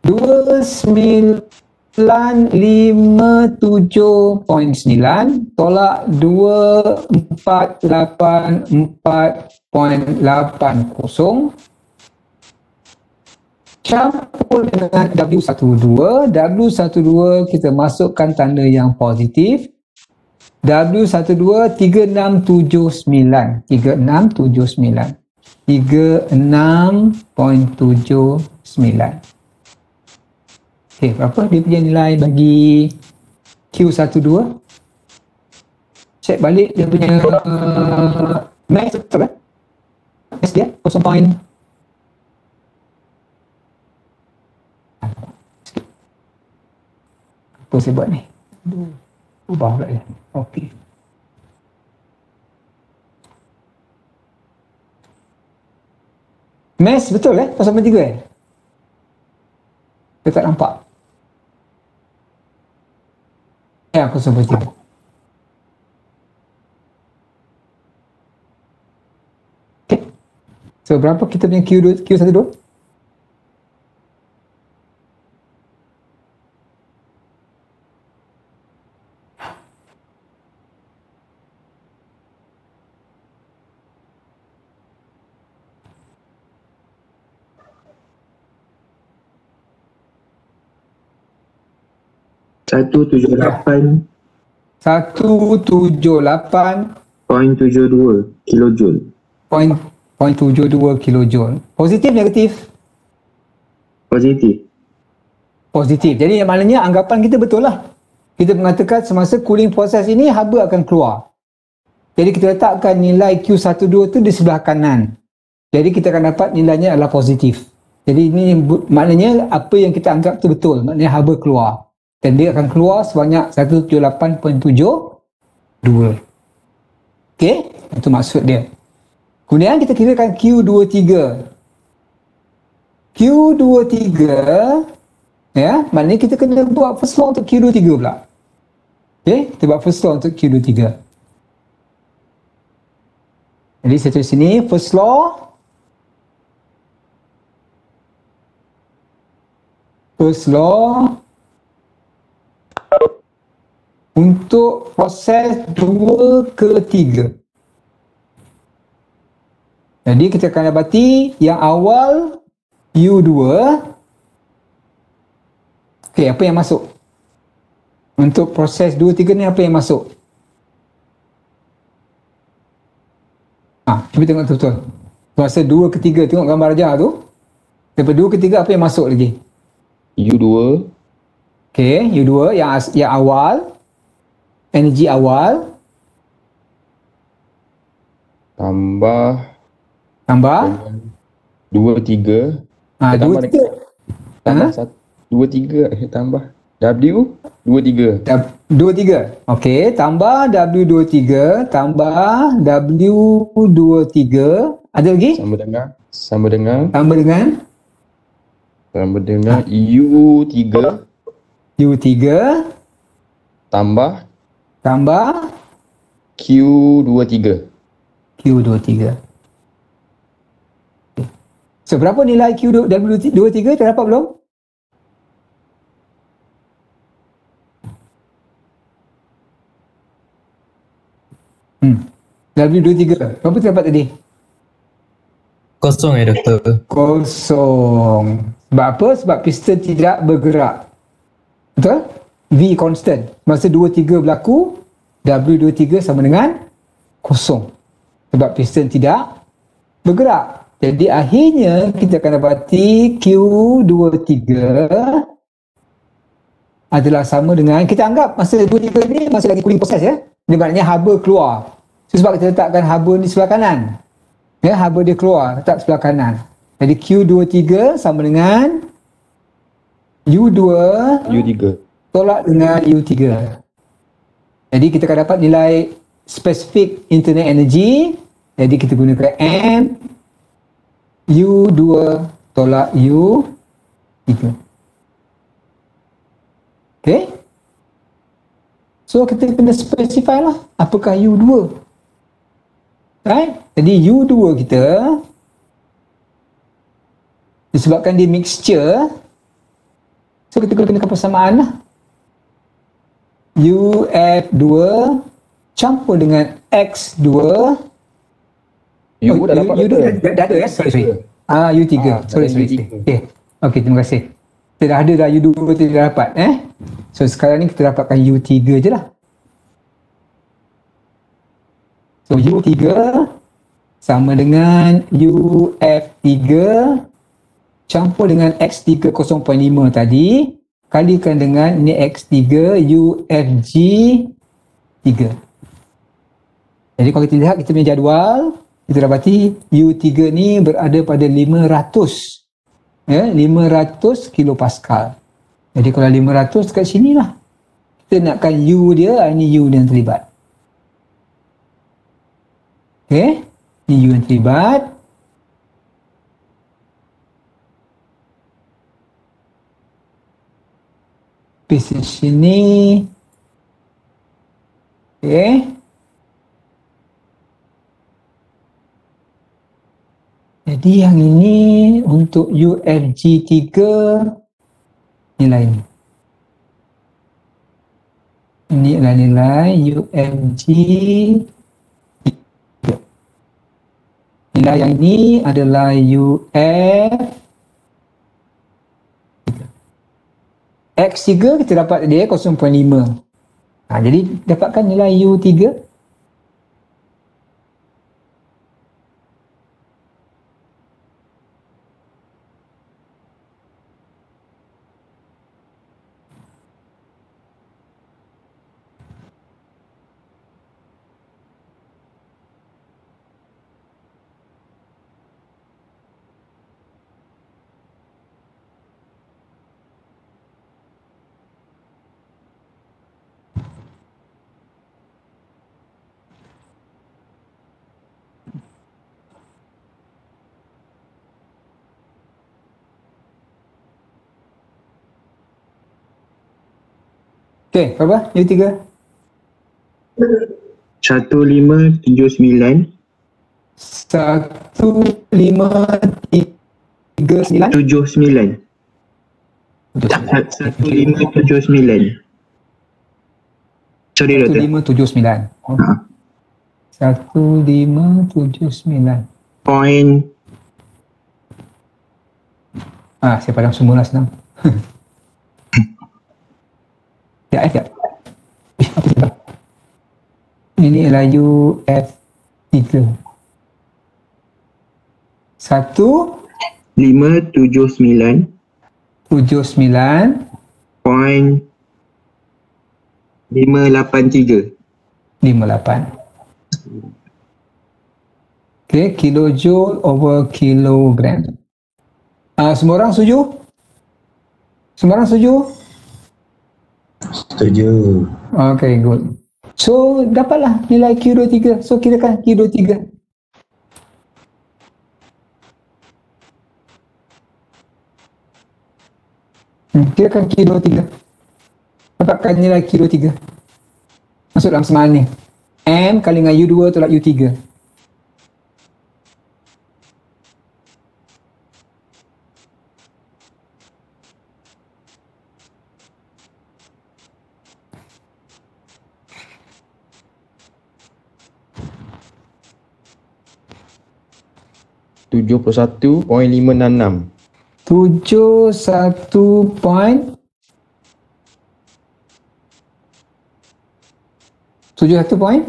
2957.9 tolak 2484.80 campur dengan W12. W12 kita masukkan tanda yang positif. W12 3679. 3679. Okey, berapa dia punya nilai bagi Q12? Cek balik dia punya math betul Math dia 0. Apa saya buat ni? Ubah pula dia. Okey. Math betul 0.3 Saya tak nampak. Ya, 0.3. Okay. So berapa kita punya Q12? Satu 78.72 kilojoule. 0.72 kilojoule. Positif, negatif? Positif. Positif. Jadi maknanya anggapan kita betul lah. Kita mengatakan semasa cooling proses ini haba akan keluar. Jadi kita letakkan nilai Q12 tu di sebelah kanan. Jadi kita akan dapat nilainya adalah positif. Jadi ini maknanya apa yang kita anggap tu betul. Maknanya haba keluar. Dan dia akan keluar sebanyak 178.72. Okey, itu maksud dia. Kemudian kita kirakan Q23. Q23 maknanya kita kena buat first law untuk Q23 pula. Okey, kita buat first law untuk Q23. Jadi saya tulis sini first law. First law untuk proses 2 ke 3. Jadi kita akan dapati yang awal U2. Okey, apa yang masuk? Untuk proses 2, 3 ni apa yang masuk? Cuba tengok betul-betul. Proses 2 ke 3, tengok gambar ajar tu. Daripada 2 ke 3 apa yang masuk lagi? U2. Okey, U2 yang awal. energi awal tambah tambah dengan 2 3 dua tambah tiga tambah 2 3 tambah W 2 3 dua tiga. Okey, tambah W23 tambah W23 ada lagi sama dengan U3 U3 tambah tambah Q23. Q23. So berapa nilai W23 terdapat belum? W23 berapa terdapat tadi? Kosong doktor. Kosong. Sebab apa? Sebab piston tidak bergerak. Betul? V constant. Masa 23 berlaku, W23 sama dengan kosong. Sebab piston tidak bergerak. Jadi akhirnya kita akan dapati Q23 adalah sama dengan, kita anggap masa 23 ni masih lagi cooling process ya. Dia maknanya haba keluar. So, sebab kita letakkan haba di sebelah kanan. Ya, haba dia keluar, letak sebelah kanan. Jadi Q23 sama dengan U2 tolak dengan U3. Jadi kita akan dapat nilai spesifik internal energy. Jadi kita gunakan M U2 tolak U3. Okay. So kita kena specify lah apakah U2. Right? Jadi U2 kita disebabkan dia mixture, so kita gunakan persamaan lah. UF2 campur dengan X2. U dah dapat U2 dah ada ya? Sorry. U3. Sorry. Okay, terima kasih. Kita dah ada dah U2 tidak dapat So sekarang ni kita dapatkan U3 je lah. So U3 sama dengan UF3 campur dengan X3 0.5 tadi kalikan dengan ni X3 UFG3. Jadi kalau kita lihat kita punya jadual, kita dapati U3 ni berada pada 500 kilopascal. Jadi kalau 500 kat sini lah kita nakkan U dia, ini U yang terlibat. Okay, ini U yang terlibat. Di sini. Okay. Jadi yang ini untuk UFG3 nilai ini. Ini adalah nilai UFG. Nilai yang ini adalah UF. X3 kita dapat dia 0.5. Jadi dapatkan nilai U3. Okay, berapa? U3? 1539 1539 79 1579. Sorry doktor. 1579. 1579. Point. Saya padam semua lah senang. Ya. Ini adalah UF3. 579 79 point 583. 58. Okay, kilojoule over kilogram. Semua orang setuju? Semua orang setuju? Setuju. Okay, good. So, dapatlah nilai Q23. So, kirakan Q23. Kirakan Q23. Dapatkan nilai Q23. Masuk dalam semangat ni. M kali dengan U2 tolak U3. .566. 71 point 71 point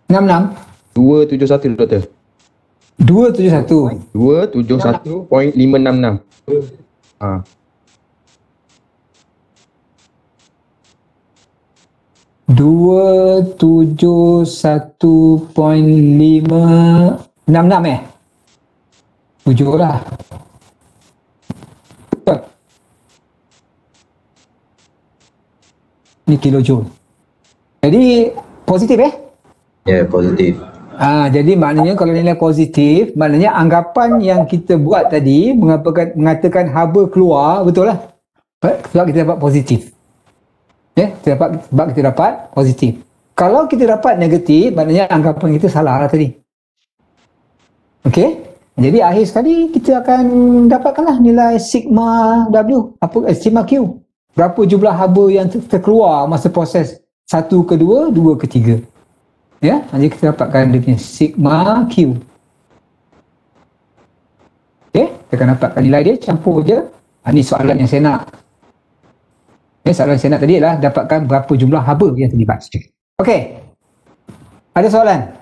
66 271 doktor. 271 271.566. Ha. 271.566 Tujuh lah. Betul. Ni kilojoule. Jadi positif Ya, positif. Jadi maknanya kalau nilai positif, maknanya anggapan yang kita buat tadi mengatakan haba keluar, betul lah. Sebab kita dapat positif. Sebab kita dapat positif. Kalau kita dapat negatif, maknanya anggapan kita salah lah tadi. Okey? Jadi akhir sekali kita akan dapatkanlah nilai sigma W, sigma Q. Berapa jumlah haba yang terkeluar masa proses 1 ke 2, 2 ke 3. Ya, jadi kita dapatkan dia punya sigma Q. Okey, kita akan dapatkan nilai dia, campur je. Ini soalan yang saya nak. Soalan yang saya nak tadi adalah dapatkan berapa jumlah haba yang terlibat. Okey. Ada soalan?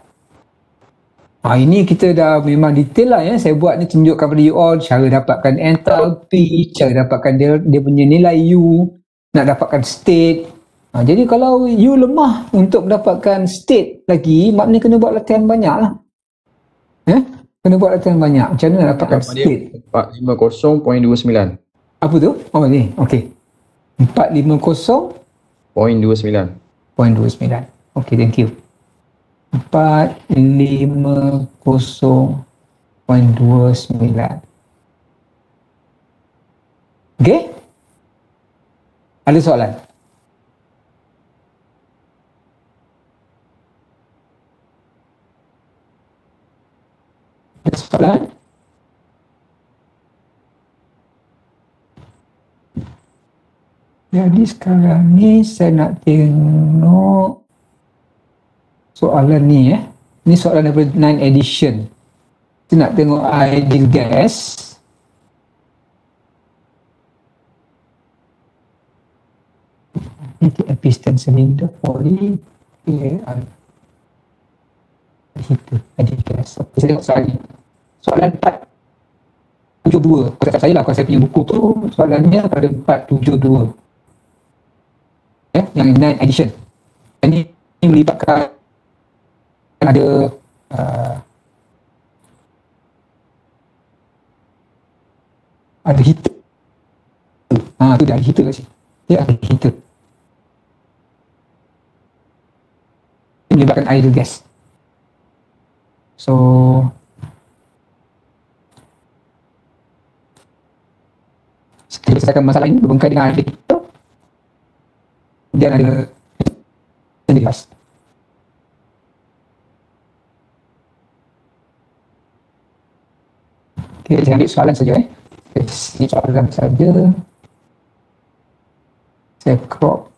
Ini kita dah memang detail lah Saya buat ni tunjukkan kepada you all cara dapatkan enthalpy, cara dapatkan dia punya nilai U, nak dapatkan state. Jadi kalau you lemah untuk mendapatkan state lagi, maknanya kena buat latihan banyak lah. Kena buat latihan banyak. Macam mana nak dapatkan state? 450.29. Apa tu? Ni. Okey. 450.29. Okey, thank you. 450.29. Okey? Ada soalan? Ada soalan? Jadi sekarang ni saya nak tengok soalan ni Ni soalan daripada 9 edition. Kita nak tengok ideal gas. Piston cylinder poly heater ideal gas. Okay, saya tengok soalan ni. Soalan 472. Kalau tak saya lah, kalau saya punya buku tu soalannya pada 472. Yang 9 edition. Ini melibatkan ada ada heater. Tu dah ada heater kat sini. Dia ada heater. Ini melibatkan ideal gas. So kita selesaikan masalah ini berbengkai dengan ideal heater. Kemudian ada gas. Okay, jangan ambil soalan saja Ini soalan saja. Saya crop.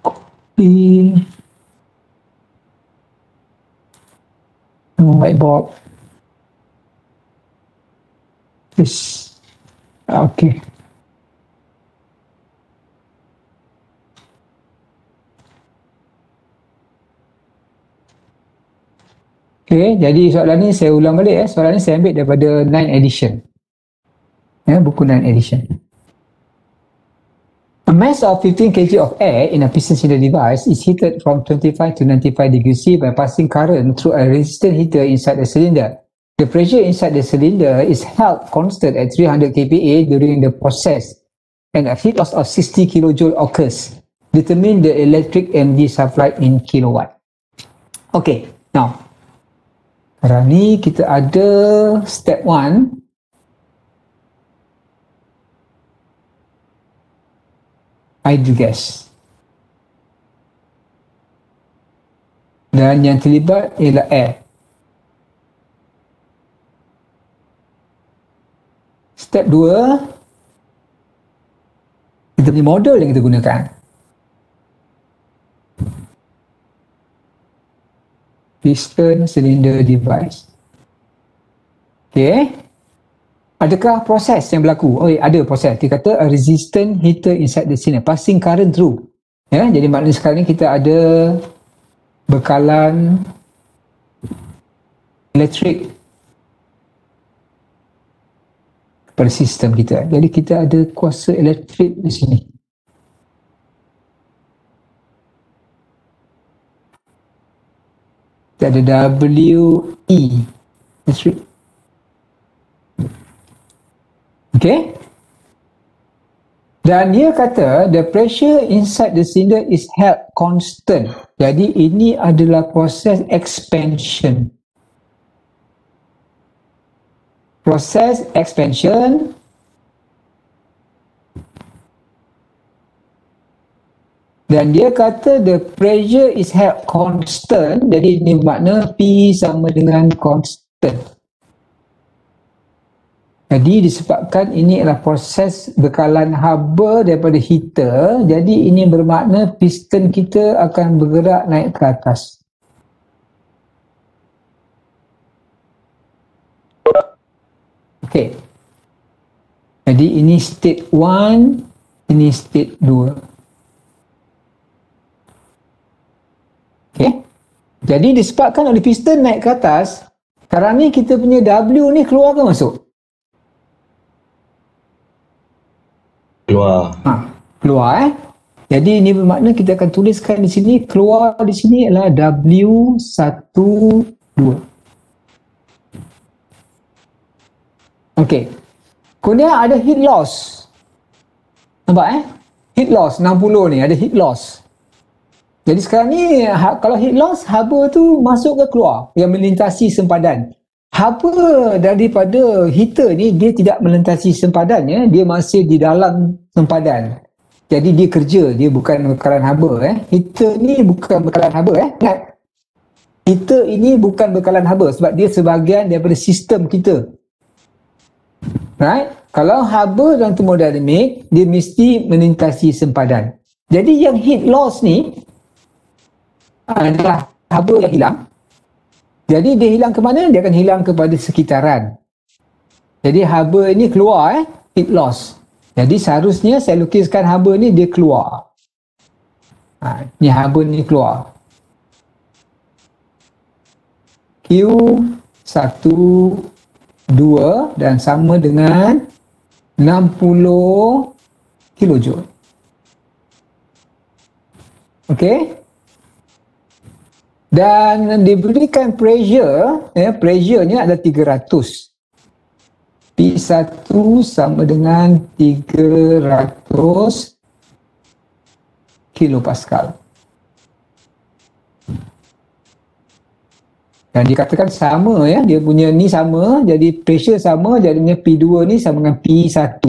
Copy. Whiteboard. Yes. Okay. Okay, jadi soalan ni saya ulang balik. Soalan ni saya ambil daripada 9 edition. Buku 9 edition. A mass of 15 kg of air in a piston cylinder device is heated from 25 to 95 degrees C by passing current through a resistant heater inside the cylinder. The pressure inside the cylinder is held constant at 300 kPa during the process, and a heat loss of 60 kJ occurs. Determine the electric energy supplied in kilowatt. Okay, now sekarang ni kita ada step 1. Idle gas. Dan yang terlibat ialah air. Step 2, kita punya model yang kita gunakan. Piston cylinder device. Okay. Adakah proses yang berlaku? Oh, ada proses. Dia kata a resistant heater inside the cylinder, passing current through. Jadi maknanya sekarang ni kita ada bekalan elektrik pada sistem kita. Jadi kita ada kuasa elektrik di sini. Kita ada WE elektrik. Okay. Dan dia kata the pressure inside the cylinder is held constant. Jadi ini adalah proses expansion. Proses expansion dan dia kata the pressure is held constant. Jadi ini makna P sama dengan constant. Jadi disebabkan ini adalah proses bekalan haba daripada heater, jadi ini bermakna piston kita akan bergerak naik ke atas. Okey. Jadi ini state 1, ini state 2. Okey. Jadi disebabkan oleh piston naik ke atas, sekarang ni kita punya W ni keluar ke masuk? Keluar. Keluar Jadi ini bermakna kita akan tuliskan di sini, keluar di sini adalah W12. Okey. Kemudian ada heat loss. Nampak Heat loss 60 ni ada heat loss. Jadi sekarang ni kalau heat loss, haba tu masuk ke keluar yang melintasi sempadan. Haba daripada heater ni dia tidak melintasi sempadannya, dia masih di dalam sempadan. Jadi dia kerja, dia bukan bekalan haba Heater ni bukan bekalan haba Ingat. Heater ini bukan bekalan haba sebab dia sebahagian daripada sistem kita. Right? Kalau haba dalam thermodynamic, dia mesti melintasi sempadan. Jadi yang heat loss ni adalah haba yang hilang. Jadi dia hilang ke mana? Dia akan hilang kepada sekitaran. Jadi haba ni keluar heat loss. Jadi seharusnya saya lukiskan haba ni dia keluar. Ni haba ni keluar. Q1 2 dan sama dengan 60 kilojoule. Okey. Dan diberikan pressure, pressure-nya adalah 300. P1 sama dengan 300 kilopascal. Dan dikatakan sama dia punya ni sama, jadi pressure sama, jadinya P2 ni sama dengan P1.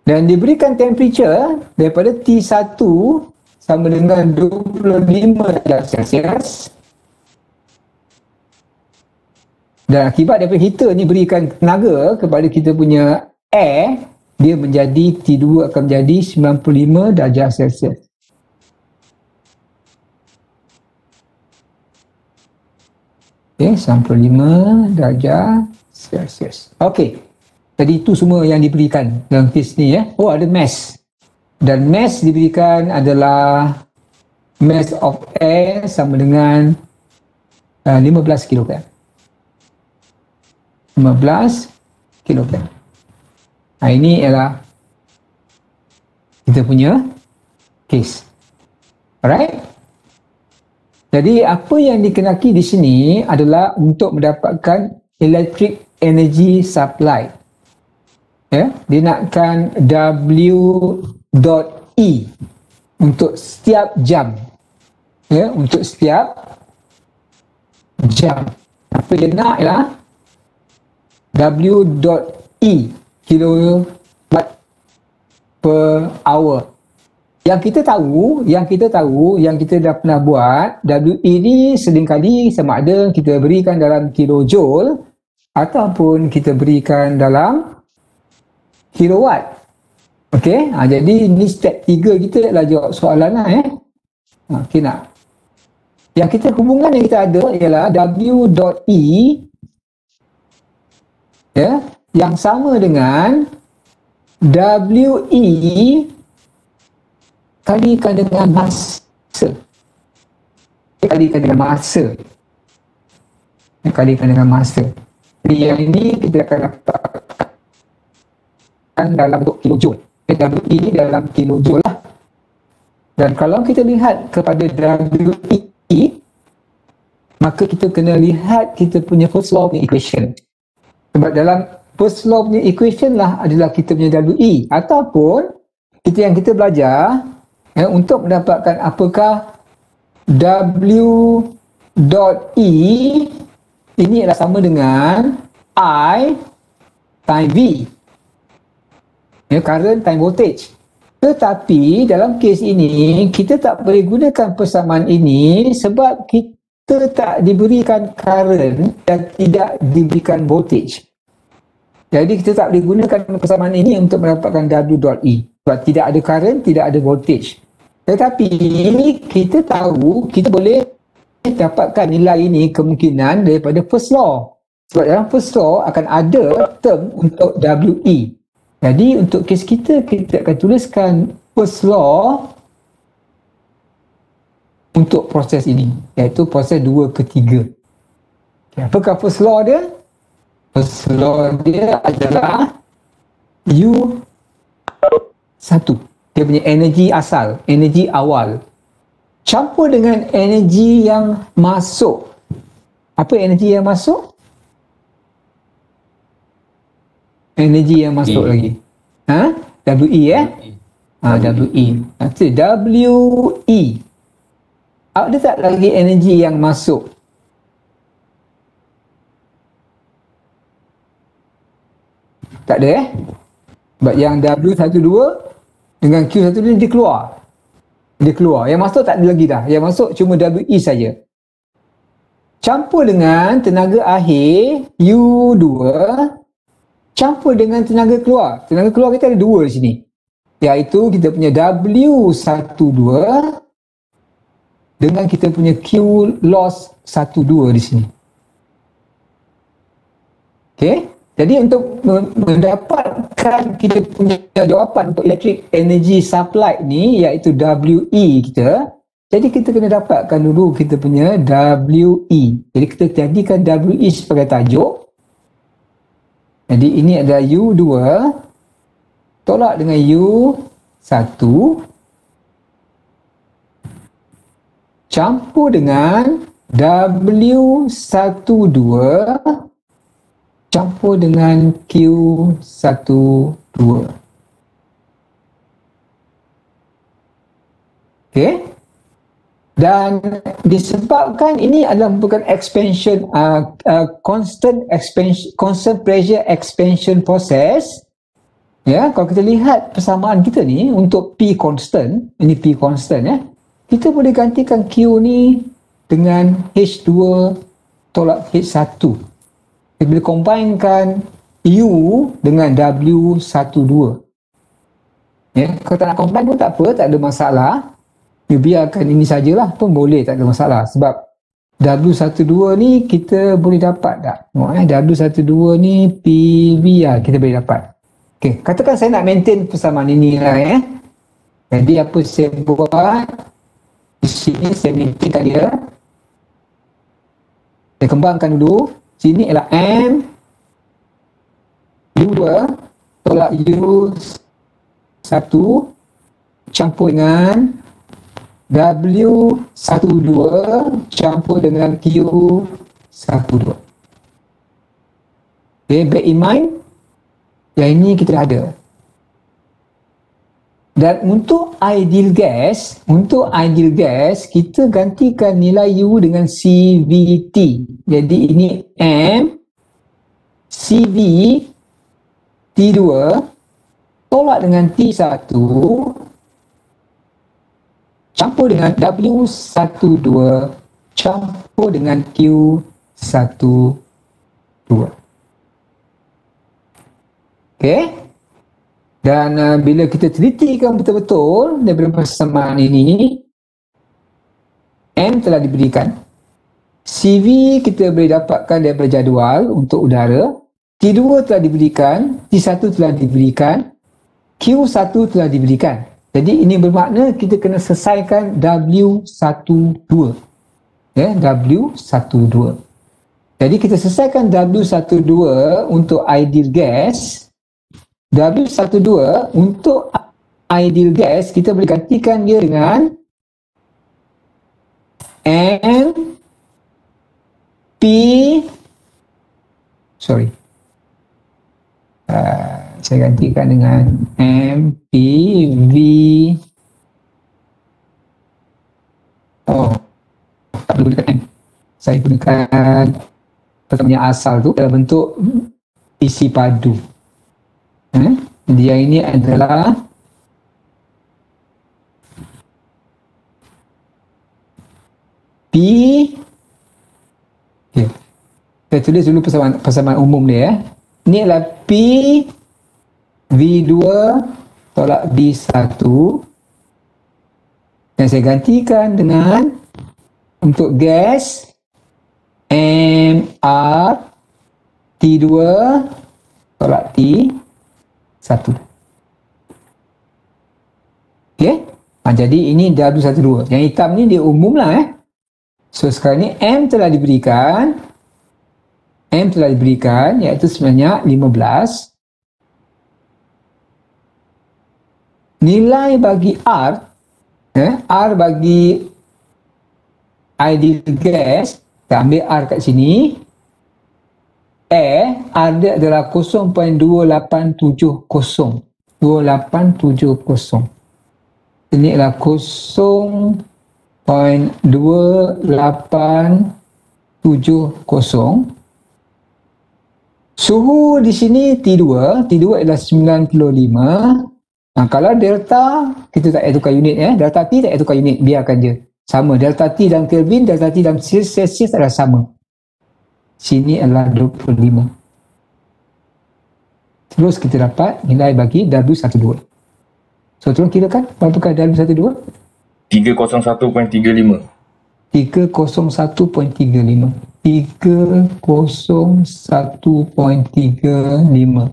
Dan diberikan temperature daripada T1 sama dengan 25 darjah Celsius. Dan akibat daripada heater ni berikan tenaga kepada kita punya air, dia menjadi T2 akan menjadi 95 darjah Celsius. Okey, 95 darjah Celsius. Okey. Jadi itu semua yang diberikan dalam kes ni ya. Oh, ada mass. Dan mass diberikan adalah mass of air sama dengan 15 kg. 15 kg. Ini ialah kita punya kes. Alright? Jadi apa yang dikenaki di sini adalah untuk mendapatkan electric energy supply. Ya, dia nakkan W.E untuk setiap jam. Ya, untuk setiap jam. Apa dia nak ialah W.E kilowatt per hour. Yang kita dah pernah buat, WE ni seringkali sama ada kita berikan dalam kilojoule ataupun kita berikan dalam kilowatt. Okey, jadi ni step 3 kita adalah jawab soalan lah okey nak. Yang kita hubungan yang kita ada ialah W.E ya, yang sama dengan WE kalikan dengan masa. Kalikan dengan masa. Jadi yang ini kita akan dapatkan dalam bentuk kilojoule. WE ni dalam kilojoule lah. Dan kalau kita lihat kepada WE, maka kita kena lihat kita punya first law punya equation. Sebab dalam first law punya equation lah adalah kita punya WE. Ataupun yang kita belajar untuk mendapatkan apakah W.E ini adalah sama dengan I time V. Current time voltage. Tetapi dalam kes ini kita tak boleh gunakan persamaan ini sebab kita tak diberikan current dan tidak diberikan voltage. Jadi kita tak boleh gunakan persamaan ini untuk mendapatkan W.E sebab tidak ada current, tidak ada voltage. Tetapi kita tahu kita boleh dapatkan nilai ini kemungkinan daripada first law. Sebab dalam first law akan ada term untuk WE. Jadi untuk kes kita akan tuliskan first law untuk proses ini, iaitu proses 2 ke 3. Apakah first law dia? First law dia adalah U1. Dia punya energi asal, energi awal. Campur dengan energi yang masuk. Apa energi yang masuk? Energi yang masuk lagi. WE WE. Nanti WE. Ada tak lagi energi yang masuk? Tak ada Sebab yang W12 dengan Q12 ni dia keluar. Yang masuk tak ada lagi dah. Yang masuk cuma WE saja. Campur dengan tenaga akhir U2 campur dengan tenaga keluar. Tenaga keluar kita ada 2 di sini. Iaitu kita punya W12 dengan kita punya Q loss 12 di sini. Okey. Jadi untuk mendapatkan kita punya jawapan untuk electric energy supply ni iaitu WE kita, jadi kita kena dapatkan dulu kita punya WE. Jadi kita jadikan WE sebagai tajuk. Jadi ini ada U2 tolak dengan U1 campur dengan W12 campur dengan Q12. Okey. Dan disebabkan ini adalah bukan expansion constant pressure expansion process. Kalau kita lihat persamaan kita ni untuk P constant, ini P constant kita boleh gantikan Q ni dengan H2 tolak H1. Kita boleh combinekan U dengan W12. Kalau tak nak combine pun tak apa, tak ada masalah. Biarkan ini sajalah pun boleh, tak ada masalah. Sebab W12 ni kita boleh dapat tak? W12 ni PV kita boleh dapat. Okey, katakan saya nak maintain persamaan ini lah. Jadi apa saya buat? Di sini saya maintainkan dia. Saya kembangkan dulu. Sini ialah M U2 tolak U1 campur dengan W12 campur dengan Q12. Okay, bear in mind yang ini kita dah ada. Dan untuk ideal gas kita gantikan nilai U dengan CVT. Jadi ini M CV T2 tolak dengan T1 campur dengan W12 campur dengan Q12. Okey. Dan bila kita telitikan betul-betul daripada persamaan ini, M telah diberikan. CV kita boleh dapatkan daripada jadual untuk udara. T2 telah diberikan, T1 telah diberikan, Q1 telah diberikan. Jadi ini bermakna kita kena selesaikan W12. W12. Jadi kita selesaikan W12 untuk ideal gas. W12 untuk ideal gas kita boleh gantikan dia dengan M P saya gantikan dengan M P V tak perlu gunakan M, saya gunakan pertamanya asal tu dalam bentuk isi padu. Dia ini adalah P. Okay. Saya tulis dulu persamaan umum dia. Ini adalah P V2 tolak V1 dan saya gantikan dengan untuk gas MR T2 tolak T1. Okey. Jadi ini W12. Yang hitam ni dia umum lah. So sekarang ni M telah diberikan. Iaitu sebenarnya 15. Nilai bagi R. R bagi ideal gas. Kita ambil R kat sini. R dia adalah 0.2870. 2870. Ini adalah 0.2870. Suhu di sini T2 adalah 95. Kalau delta, kita tak payah tukar unit delta T tak payah tukar unit, biarkan je. Sama, delta T dalam Kelvin, delta T dalam Celsius adalah sama. Sini adalah 25. Terus kita dapat nilai bagi W12. So, tolong kirakan berapakah W12? 301.35. 301.35. 301.35.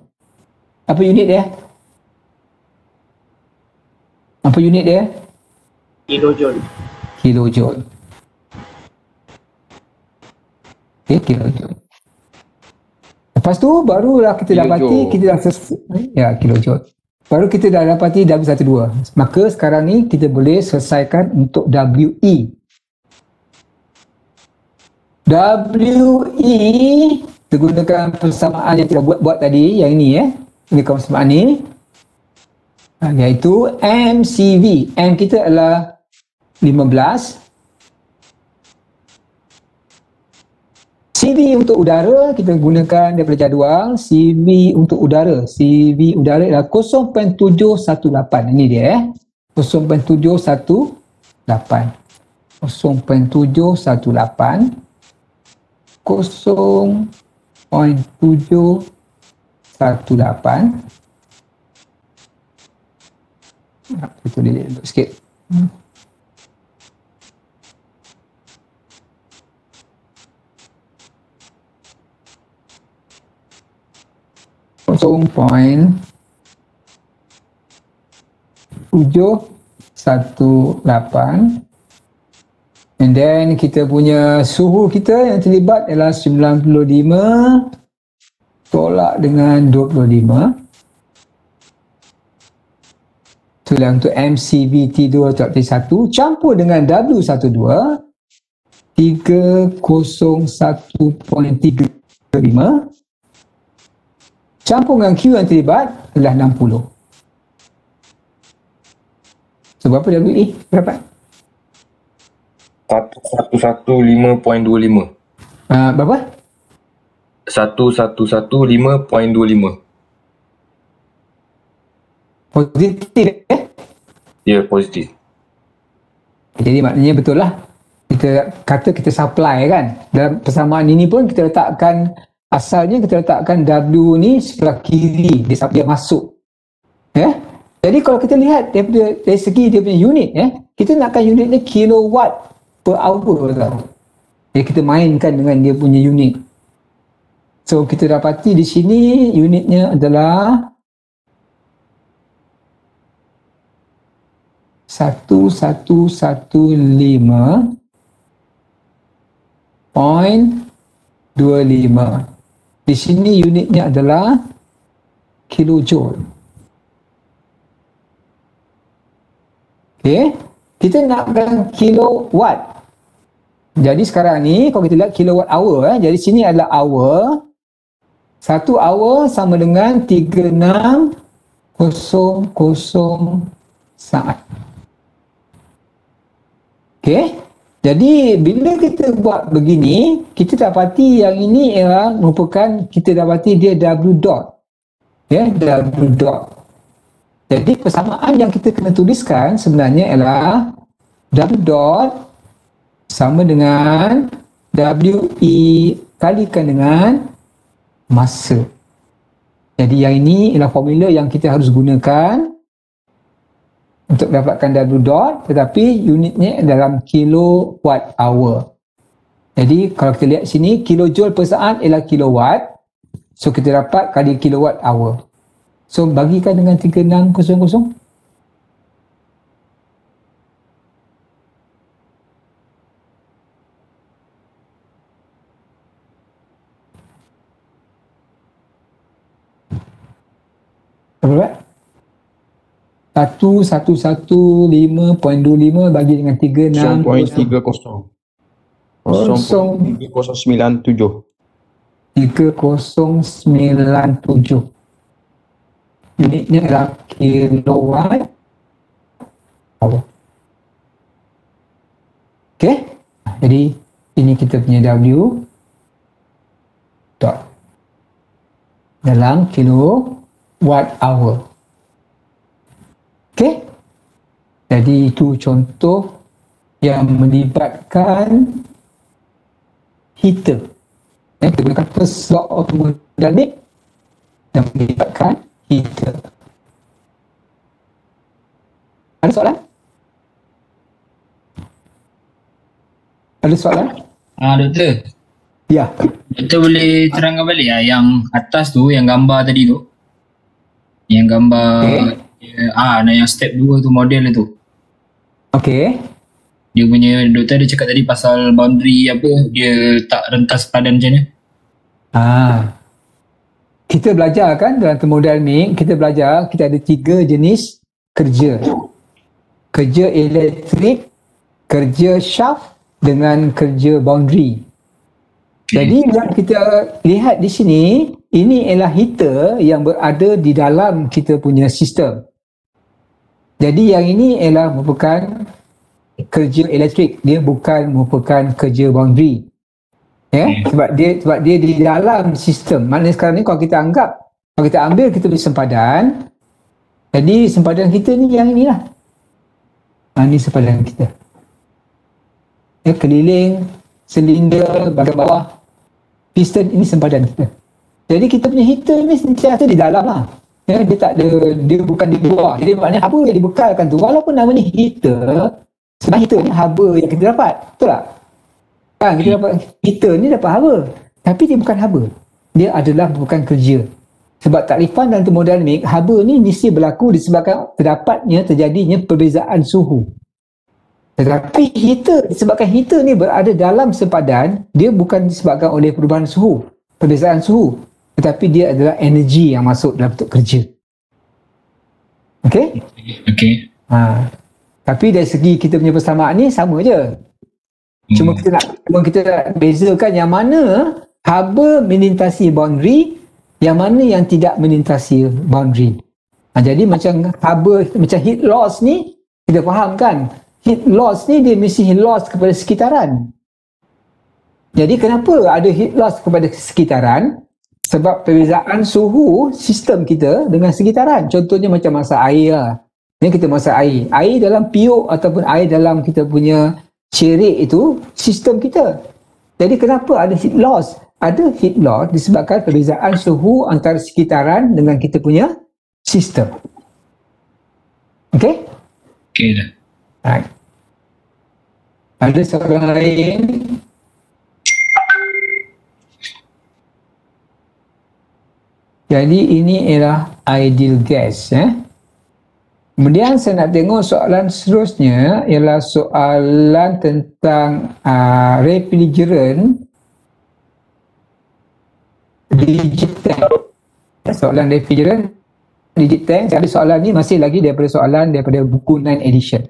Apa unit dia? Kilojoule. Kilojoule. Okay, kilojoule. Lepas tu barulah kita dapati kilojoule. Baru kita dah dapati W12. Maka sekarang ni kita boleh selesaikan untuk WE. Kita gunakan persamaan yang kita buat tadi, yang ini gunakan persamaan ni, iaitu MCV. M kita adalah 15. CV untuk udara kita gunakan daripada jadual. CV untuk udara adalah 0.718. Ini dia 0.718. 0.718. Kita delete sikit. 0.718, and then kita punya suhu kita yang terlibat ialah 95 tolak dengan 25. Itulah untuk MCVT 2.1 campur dengan W12 301.35 campur dengan Q yang terlibat adalah 60. So berapa WE? Berapa? 115.25. Berapa? 115.25. Positif Ya, positif. Jadi maknanya betul lah. Kita kata kita supply kan. Dalam persamaan ini pun kita letakkan, asalnya kita letakkan W ni sebelah kiri, dia masuk. Jadi kalau kita lihat dari segi dia punya unit, kita nakkan unitnya kilowatt per hour tau. Jadi kita mainkan dengan dia punya unit. So kita dapati di sini unitnya adalah 1115.25. Di sini unitnya adalah kilojoule. Okey, kita nakkan kilowatt. Jadi sekarang ni kalau kita lihat kilowatt hour, jadi sini adalah hour. 1 hour sama dengan 3600 saat. Okey. Jadi bila kita buat begini, kita dapati yang ini ialah merupakan, kita dapati dia W dot. W dot. Jadi persamaan yang kita kena tuliskan sebenarnya ialah W dot sama dengan WE kalikan dengan masa. Jadi yang ini ialah formula yang kita harus gunakan untuk dapatkan W dot, tetapi unitnya dalam kilowatt hour. Jadi kalau kita lihat sini, kilojoule per saat ialah kilowatt. So kita dapat kali kilowatt hour. So bagikan dengan 3600. Berapa? 1115.25 bagi dengan 36 0.30. 0.3097. 3097. Unitnya adalah kilowatt hour. Okey. Jadi ini kita punya W dot dalam kilowatt hour. Okey. Jadi itu contoh yang melibatkan heater. Kita gunakan first law of thermodynamics yang melibatkan heater. Ada soalan? Ada soalan? Doktor. Ya. Doktor boleh terangkan balik yang atas tu, yang gambar tadi tu. Yang gambar yang step 2 tu, model tu. Okey. Dia punya, doktor ada cakap tadi pasal boundary apa, dia tak rentas padan macam mana? Kita belajar kan dalam termodinamik, kita belajar kita ada 3 jenis kerja. Kerja elektrik, kerja shaft dengan kerja boundary. Jadi yang kita lihat di sini, ini ialah heater yang berada di dalam kita punya sistem. Jadi yang ini ialah merupakan kerja elektrik, dia bukan merupakan kerja boundary. Sebab dia di dalam sistem. Maknanya sekarang ni kalau kita anggap, kalau kita ambil kita beri sempadan, jadi sempadan kita ni yang inilah. Ini sempadan kita. Keliling, silinder, bahagian bawah, piston, ini sempadan kita. Jadi kita punya heater ni sentiasa di dalam lah. Dia tak ada, dia bukan di luar. Jadi maknanya apa yang dibekalkan tu, walaupun namanya heater, sebenarnya heater ni haba yang kita dapat. Betul tak? Kan kita dapat heater ni dapat haba. Tapi dia bukan haba. Dia adalah bukan kerja. Sebab takrifan dalam termodinamik, haba ni mesti berlaku disebabkan terjadinya perbezaan suhu. Tetapi heater, disebabkan heater ni berada dalam sempadan, dia bukan disebabkan oleh perubahan suhu, perbezaan suhu, tetapi dia adalah energi yang masuk dalam bentuk kerja. Okey? Okey. Tapi dari segi kita punya persamaan ni sama je. Cuma kita nak bezakan yang mana haba melintasi boundary, yang mana yang tidak melintasi boundary. Jadi macam haba, macam heat loss ni, kita faham kan? Heat loss ni dia mesti loss kepada sekitaran. Jadi kenapa ada heat loss kepada sekitaran? Sebab perbezaan suhu sistem kita dengan sekitaran. Contohnya macam masak air lah. Ni kita masak air. Air dalam piuk ataupun air dalam kita punya cerik itu sistem kita. Jadi kenapa ada heat loss? Ada heat loss disebabkan perbezaan suhu antara sekitaran dengan kita punya sistem. Okey? Okey dah. Right. Ada soalan lain? Jadi ini ialah ideal gas. Kemudian saya nak tengok soalan seterusnya ialah soalan tentang refrigerant rigid tank. Soalan refrigerant rigid tank. Jadi soalan ni masih lagi daripada soalan daripada buku 9 edition.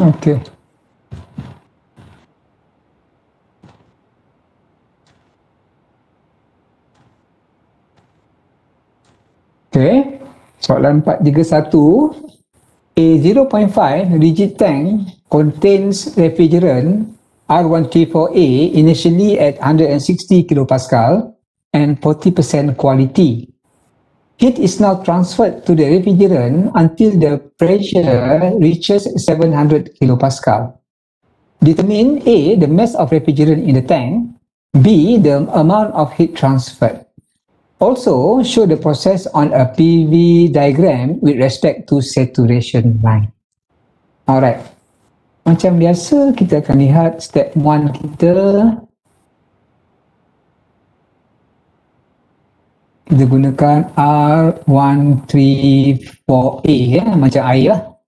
Okey. Okey. Soalan 431. A 0.5 rigid tank contains refrigerant R134A initially at 160 kilopascal and 40% quality. Heat is now transferred to the refrigerant until the pressure reaches 700 kilopascal. Determine A, the mass of refrigerant in the tank, B, the amount of heat transferred. Also, show the process on a PV diagram with respect to saturation line. Alright. Macam biasa, kita akan lihat step 1 kita. Kita gunakan R134A macam air lah.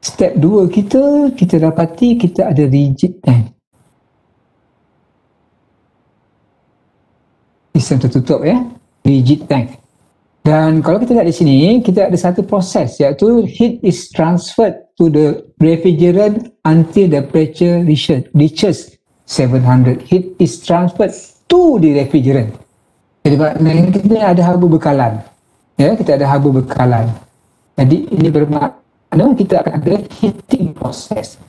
Step 2 kita dapati kita ada rigid tank. Sistem tertutup rigid tank. Dan kalau kita lihat di sini, kita ada satu proses iaitu heat is transferred to the refrigerant until the pressure reaches 700. Heat is transferred to the refrigerant. Jadi kita ada haba bekalan. Kita ada haba bekalan. Jadi ini bermakna kita akan ada heating process.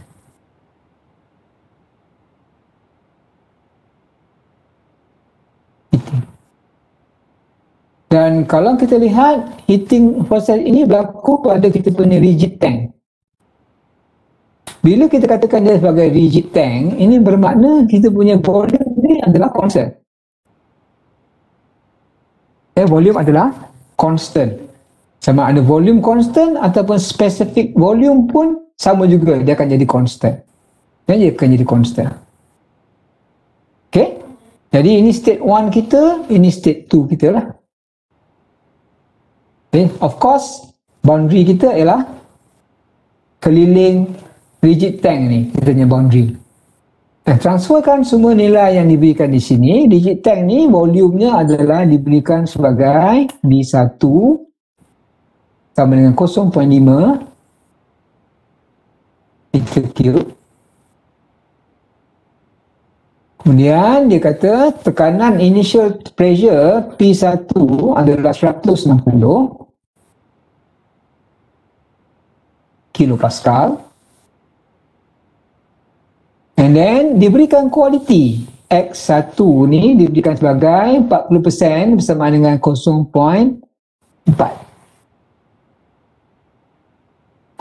Heating. Dan kalau kita lihat heating process ini berlaku pada kita punya rigid tank. Bila kita katakan dia sebagai rigid tank, ini bermakna kita punya volume ini adalah constant. Volume adalah constant. Sama ada volume constant ataupun specific volume pun sama juga, dia akan jadi constant. Dia akan jadi constant. Okay? Jadi ini state 1 kita, ini state 2 kita lah. Okay? Of course, boundary kita ialah keliling rigid tank ni, kita punya boundary. Dan transferkan semua nilai yang diberikan di sini. Rigid tank ni volumenya adalah diberikan sebagai B1 sama dengan 0.5 meter cube. Kemudian dia kata tekanan initial pressure P1 adalah 160 kilopascal. And then diberikan kualiti X1 ni diberikan sebagai 40% bersama dengan 0.4.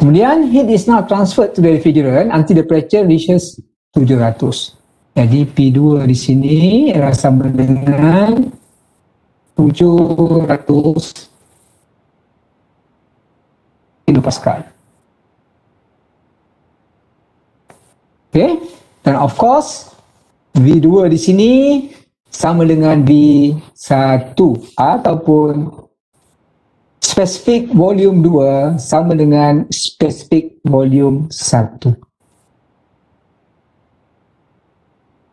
Kemudian heat is now transferred to the refrigerant until the pressure reaches 700. Jadi P2 di sini adalah sama dengan 700 kilopascal. Okay, dan of course V2 di sini sama dengan V1 ataupun spesifik volume 2 sama dengan spesifik volume 1.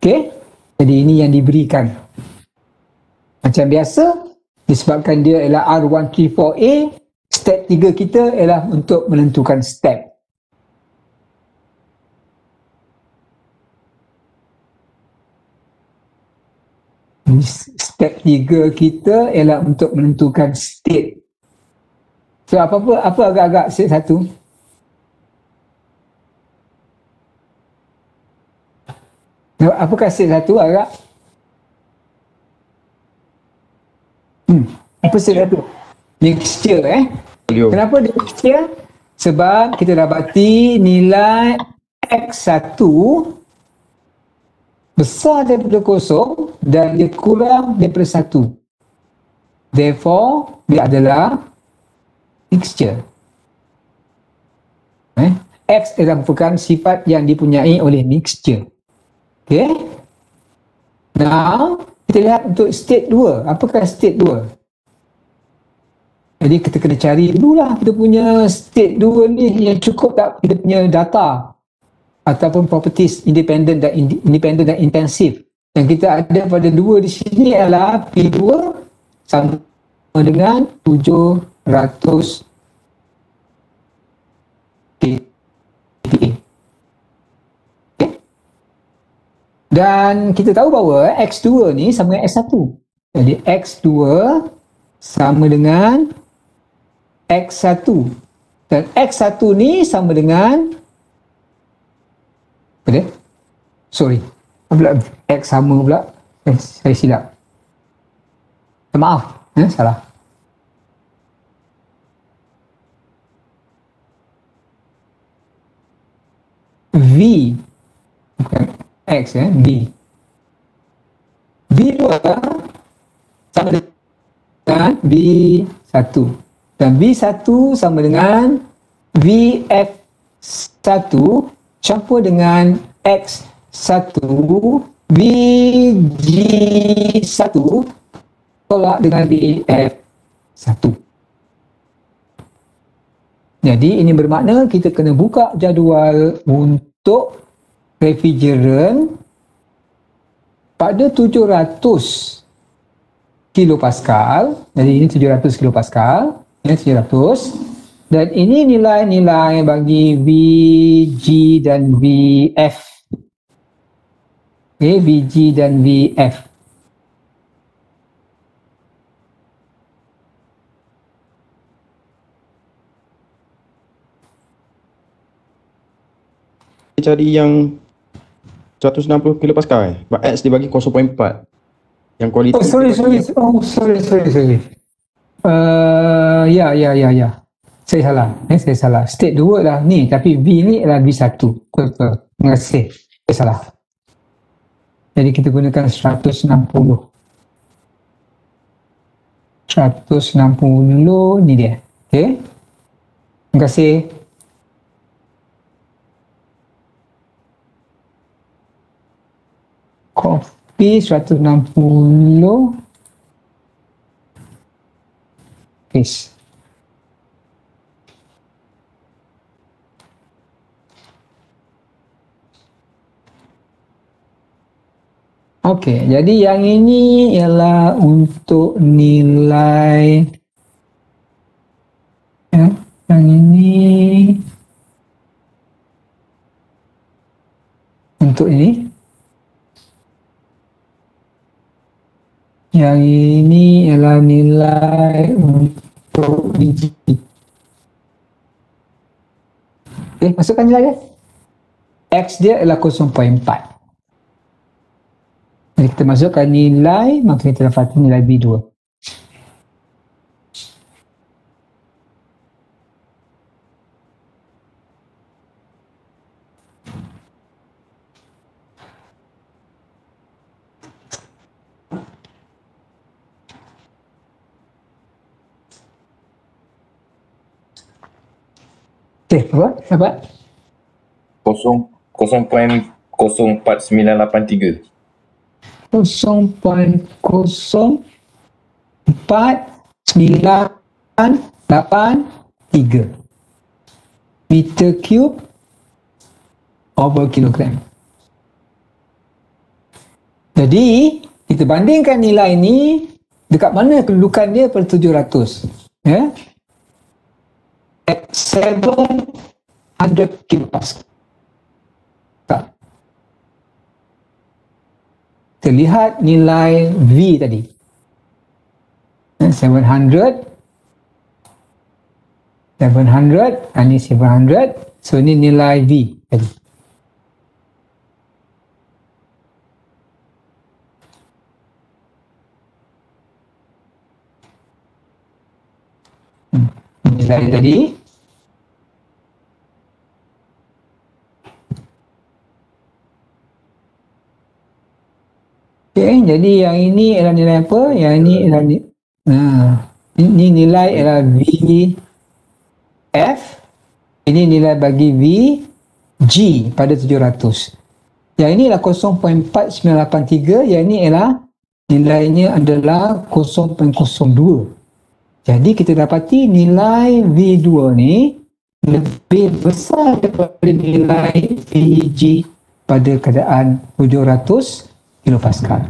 Okay, jadi ini yang diberikan. Macam biasa, disebabkan dia ialah R134A, step 3 kita ialah untuk menentukan step. Step 3 kita ialah untuk menentukan state. So apa agak-agak state 1? Apakah state 1 agak? Apa state 1? Mixture Kenapa dia mixture? Sebab kita dapati nilai X1 besar daripada kosong dan dia kurang daripada 1. Therefore, dia adalah mixture. X adalah merupakan sifat yang dipunyai oleh mixture. Okay. Now, kita lihat untuk state 2. Apakah state 2? Jadi kita kena cari dululah kita punya state 2 ni yang cukup tak kita punya data ataupun properties independent dan intensif. Yang kita ada pada 2 di sini adalah P2 sama dengan 700 kPa. Dan kita tahu bahawa X2 ni sama dengan X1. Jadi X2 sama dengan X1. Dan X1 ni sama dengan apa dia? Sorry. X sama pula. Saya silap. Maaf. Salah. V. Bukan X B. V2 sama dengan V1 dan V1 sama dengan VF1 campur dengan X1 VG1 tolak dengan VF1. Jadi ini bermakna kita kena buka jadual untuk refrigerant pada 700 kilopascal. Jadi ini 700 kilopascal, ini 700, dan ini nilai-nilai bagi VG dan VF. Okay, VG dan VF. Cari yang 160 kilopascal sebab X dibagi 0.4 yang kualiti. Sorry. Ya. Saya salah. State 2 lah ni, tapi V ni adalah V1. Betul. Terima kasih. Saya salah. Jadi kita gunakan 160 ni dia. Okey. Terima kasih. Kopi 160 Peace. Okey, jadi yang ini ialah untuk nilai yang ini untuk ini. Yang ini ialah nilai untuk biji. Masukkan nilai dia. X dia ialah 0.4. Jadi kita masukkan nilai, maka kita dapat nilai B2. Okey, apa? Dapat? 0.04983. 0.04983 meter cube over kilogram. Jadi kita bandingkan nilai ini dekat mana kedudukan dia per 700, ya. At 700 kilopascal. Kita lihat nilai V tadi. 700, ini 700, so ini nilai V tadi. Nilai tadi. Okay, jadi yang ini adalah nilai apa? Yang ini adalah ini nilai adalah VF. Ini nilai bagi VG pada 700. Yang ini adalah 0.4983. Yang ini adalah nilainya adalah 0.02. Jadi kita dapati nilai V2 ni lebih besar daripada nilai VG pada keadaan 700 kilopascal.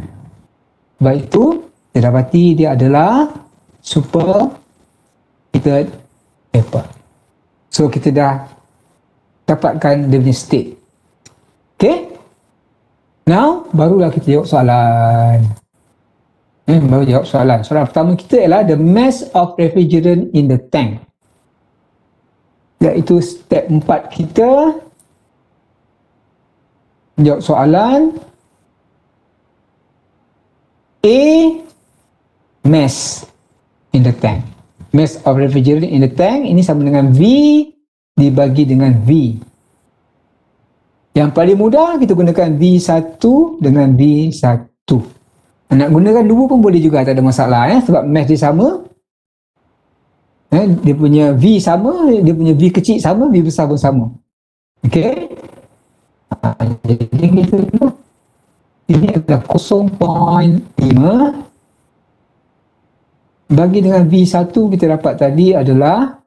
Sebab itu, kita dapati dia adalah super heated vapor. So, kita dah dapatkan dia punya state. Okay? Now, barulah kita jawab soalan. Baru jawab soalan. Soalan pertama kita ialah the mass of refrigerant in the tank. Iaitu step 4 kita. Jawab soalan. A, mass in the tank. Mass of refrigerant in the tank ini sama dengan V dibagi dengan V. Yang paling mudah kita gunakan V1 dengan V1. Nak gunakan dua pun boleh juga, tak ada masalah sebab mass dia sama. Dia punya V sama, dia punya V kecil sama, V besar pun sama. Okey. Jadi kita ini adalah 0.5 bagi dengan V1 kita dapat tadi adalah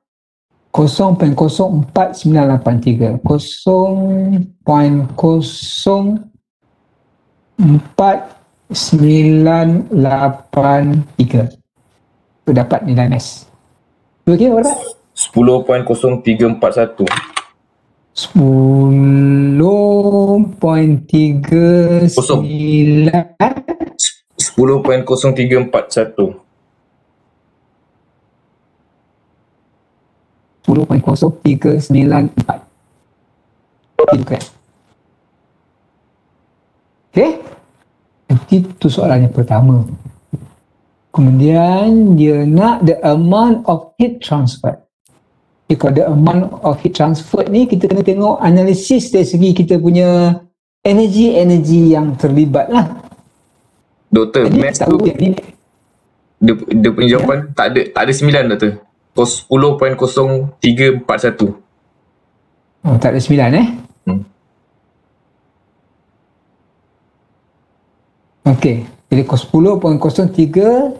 0.04983. 0.04983. Itu dapat nilai mass. Okey, berapa? 10.0341. 10.39 10.0341. 10.0394. Okey. Itu soalan yang pertama. Kemudian dia nak the amount of heat transfer. Kalau the amount of heat transfer ni kita kena tengok analisis dari segi kita punya energi yang terlibat lah. Doktor, mass tu dia punya jawapan tak ada 9 doktor. 10.0341. Oh, tak ada 9 Okey, jadi 10.0341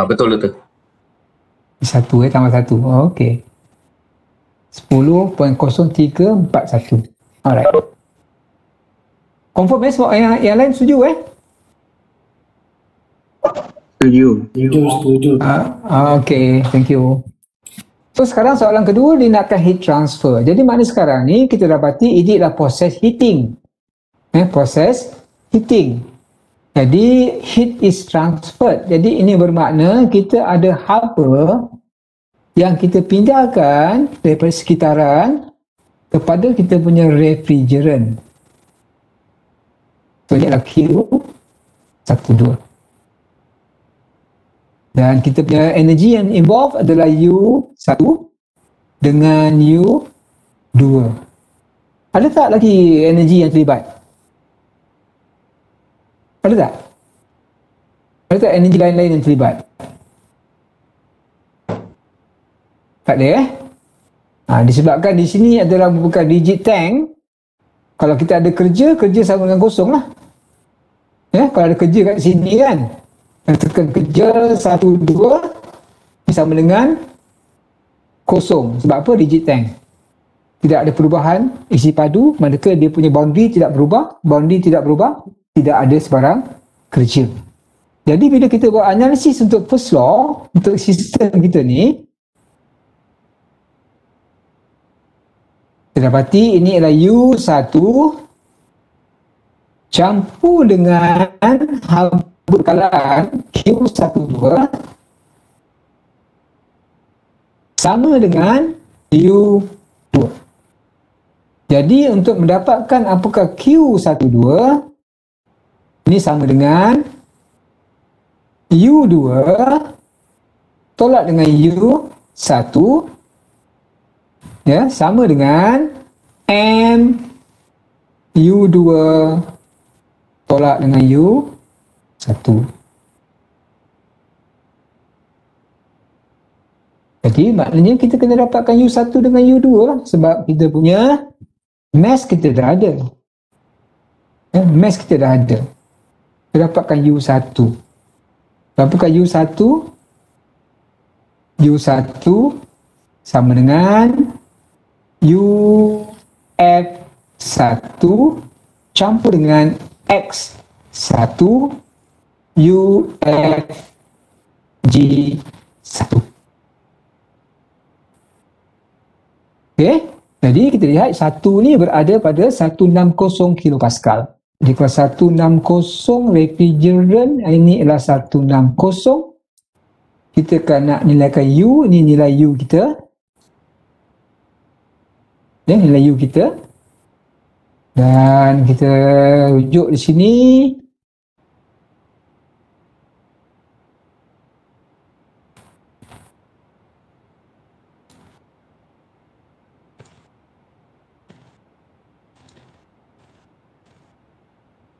betul doktor. 1 tambah 1. Oh, okey. 10.0341. Alright. Confirm semua yang lain setuju Setuju. Okay, thank you. So sekarang soalan kedua dia nakkan heat transfer. Jadi maknanya sekarang ni kita dapati ini adalah proses heating. Proses heating. Jadi heat is transferred. Jadi ini bermakna kita ada haba yang kita pindahkan daripada sekitaran kepada kita punya refrigerant. So ini adalah Q12. Dan kita punya energi yang involved adalah U1 dengan U2. Ada tak lagi energi yang terlibat? Ada tak? Ada tak energi lain-lain yang terlibat? Tak ada disebabkan di sini adalah merupakan rigid tank. Kalau kita ada kerja sama dengan kosong lah. Kalau ada kerja kat sini kan, tekan kerja 1, 2 sama dengan kosong. Sebab apa? Rigid tank. Tidak ada perubahan isi padu, manakala dia punya boundary tidak berubah, tidak ada sebarang kerja. Jadi bila kita buat analisis untuk first law, untuk sistem kita ni, kita dapati ini adalah U1 campur dengan haba bekalan Q12 sama dengan U2. Jadi untuk mendapatkan apakah Q12 ini sama dengan U2 tolak dengan U1 sama dengan M U2 tolak dengan U1. Jadi maknanya kita kena dapatkan U1 dengan U2 lah, sebab kita punya mass kita dah ada. Mass kita dah ada. Kita dapatkan U1. Dapatkan U1 sama dengan UF1 campur dengan X1 UFG1. Okey, jadi kita lihat satu ni berada pada 160 kilopascal. Jadi kalau 160 refrigerant, ini adalah 160. Kita akan nak nilaikan U, ini nilai U kita. Nilai U kita. Dan kita rujuk di sini.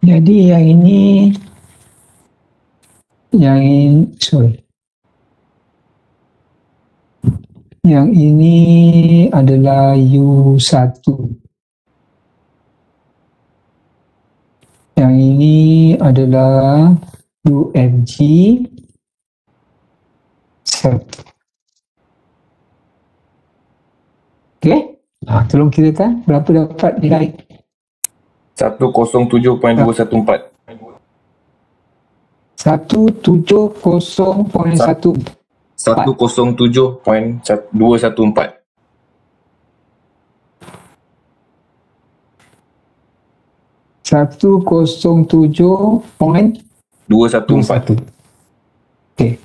Jadi yang ini yang ini adalah U1. Yang ini adalah UFG 1. Okey. Tolong kirakan berapa dapat nilai 107.214. 170.1 107.214. 107.214. Okey.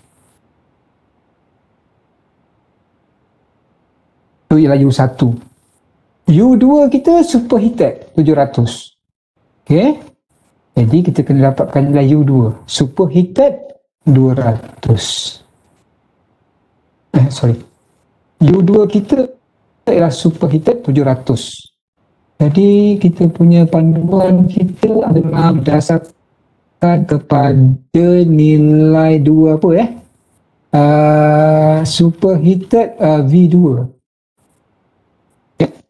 Itu ialah U1. U2 kita superheated 700. Okey. Jadi kita kena dapatkan nilai U2. Superheated 200. U2 kita ialah superheated 700. Jadi kita punya panduan kita adalah berdasarkan kepada nilai 2 superheated V2.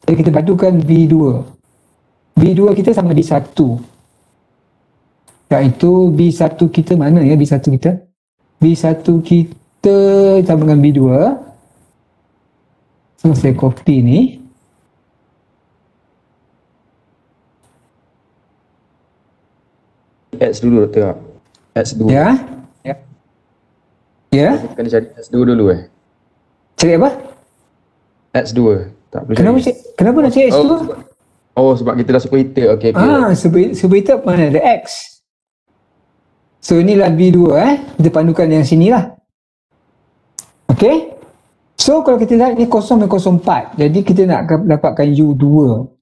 Jadi kita padukan V2. V2 kita sama di 1. Iaitu B1 kita mana B1 kita? B1 kita sama dengan B2. So saya copy ni. X dulu doktor. X2. Ya. Ya. Kena cari X2 dulu Cari apa? X2. Tak boleh Kenapa cari. kenapa nak cari X tu? Sebab kita dah superheater. Okey. Superheater mana ada X. So inilah V2 kita pandukan yang sini lah. Okey. So kalau kita lihat ni 0.04. Jadi kita nak dapatkan U2.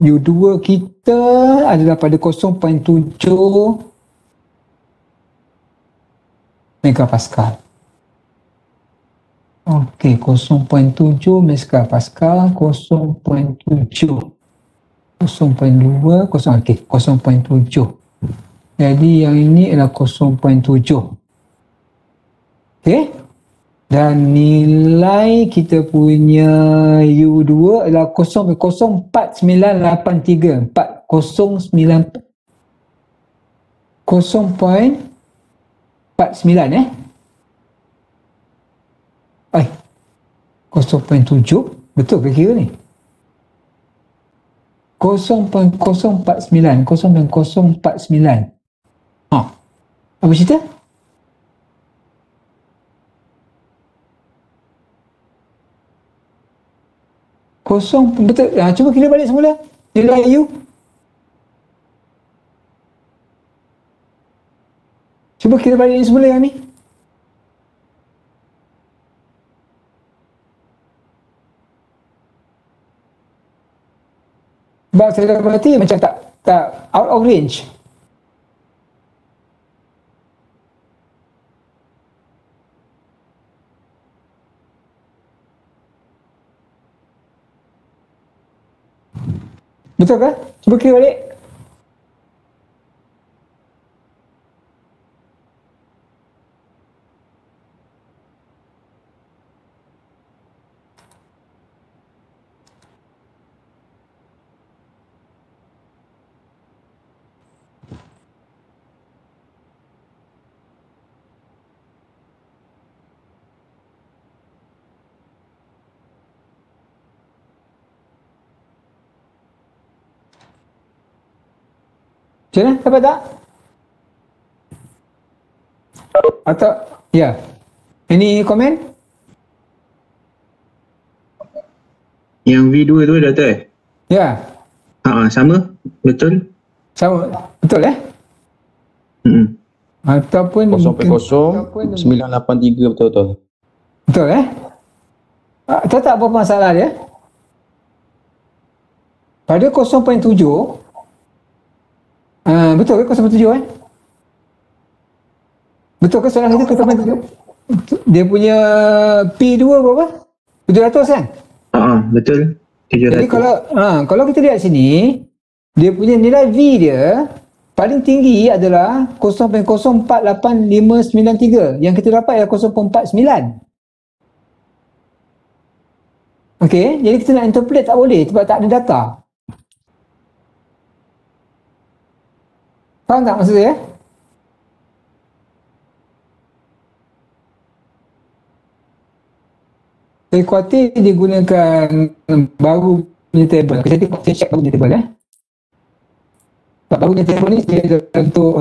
U2 kita adalah pada 0.7 megapascal. Okey, 0.7 megapascal, 0.7. 0.2, okey, 0.7. Jadi yang ini adalah 0.7. Okey. Dan nilai kita punya U2 adalah 0.4983. 0.49 0.7 betul ke kira ni? 0.049. Apa cerita? Betul. Cuba kira balik semula nilai U. Cuba kira balik ni semula yang ni. Sebab saya perhati macam tak out of range. Betul ke? Cuba kira balik. Macam mana? Dapat tak? Atau, ya. Any komen? Yang V2 tu doktor Ya. sama? Betul? Sama. Betul Ataupun 0.0983 betul-betul. Betul tahu tak apa masalah dia? Pada 0.7 betul ke 0.7 Betul ke soalan kita 0.7? Dia punya P2 berapa? 700 kan? Betul. 700. Jadi kalau kita lihat sini, dia punya nilai V dia paling tinggi adalah 0.048593. Yang kita dapat ialah 0.49. Okey, jadi kita nak interpolate tak boleh sebab tak ada data. Faham tak maksud saya? Saya khawatir digunakan baru punya table. Saya check baru punya table Sebab baru punya table ni dia untuk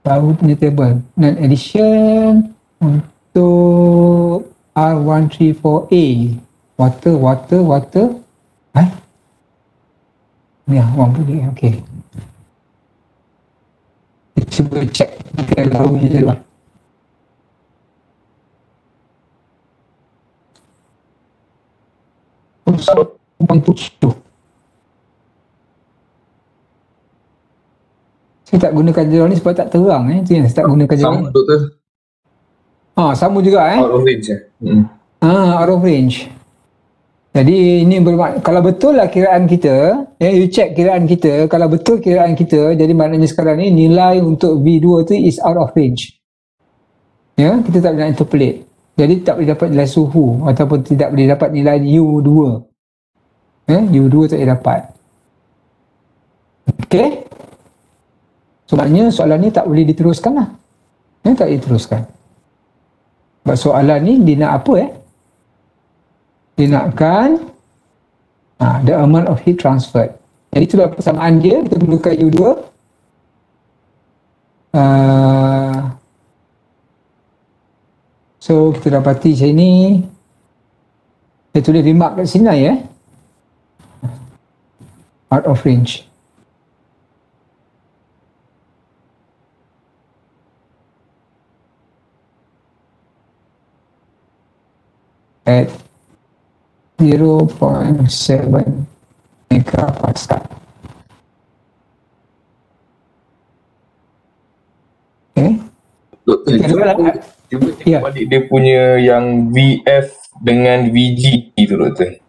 baru punya table. Dan addition untuk R134A. Water. Ni orang boleh, okey. Cuba check kita baru punya table. Saya tak gunakan jauh ni sebab tak terang tu yang saya tak gunakan jauh. Sama doktor. Sama juga Out of range out of range. Jadi ini bermakna kalau betul lah kiraan kita, you check kiraan kita, kalau betul kiraan kita, jadi maknanya sekarang ni nilai untuk V2 tu is out of range. Kita tak boleh nak interpolate. Jadi tak boleh dapat nilai suhu ataupun tidak boleh dapat nilai U2. U2 tak boleh dapat. Okey? So maknanya soalan ni tak boleh diteruskan lah. Tak boleh diteruskan. Sebab soalan ni dia nak apa Dia nakkan the amount of heat transferred. Jadi itulah persamaan dia. Kita perlukan U2. So kita dapati macam ni. Saya tulis remark kat sini ya. Out of range. At 0.7 megapascal. Okay. Doktor, cuba Ya. tengok balik dia punya yang VF dengan VG tu doktor.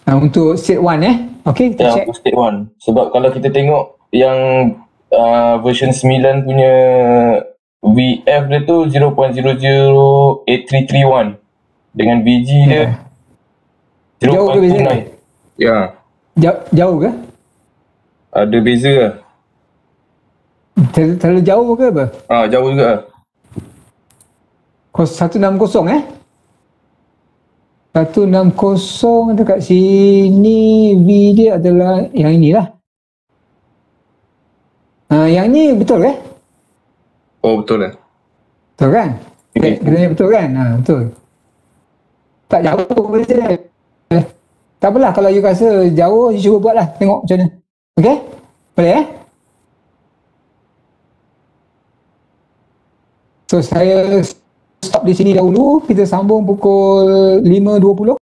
Untuk state 1 okay, kita Yang check. untuk state 1. Sebab kalau kita tengok yang version 9 punya VF dia tu 0.008331 dengan VG dia Jauh ke beza? 0.29. Ya, Jauh ke? ada beza lah. Terlalu jauh ke apa? Jauh juga lah. 160 160 dekat sini V dia adalah yang inilah. Yang ni betul ke? Oh betul lah. Betul kan? Okay. Kita betul kan? Betul. Tak jauh beza dia. Tak apalah kalau you rasa jauh, you cuba buat lah. Tengok macam mana. Okay? Boleh So saya stop di sini dahulu. Kita sambung pukul 5.20.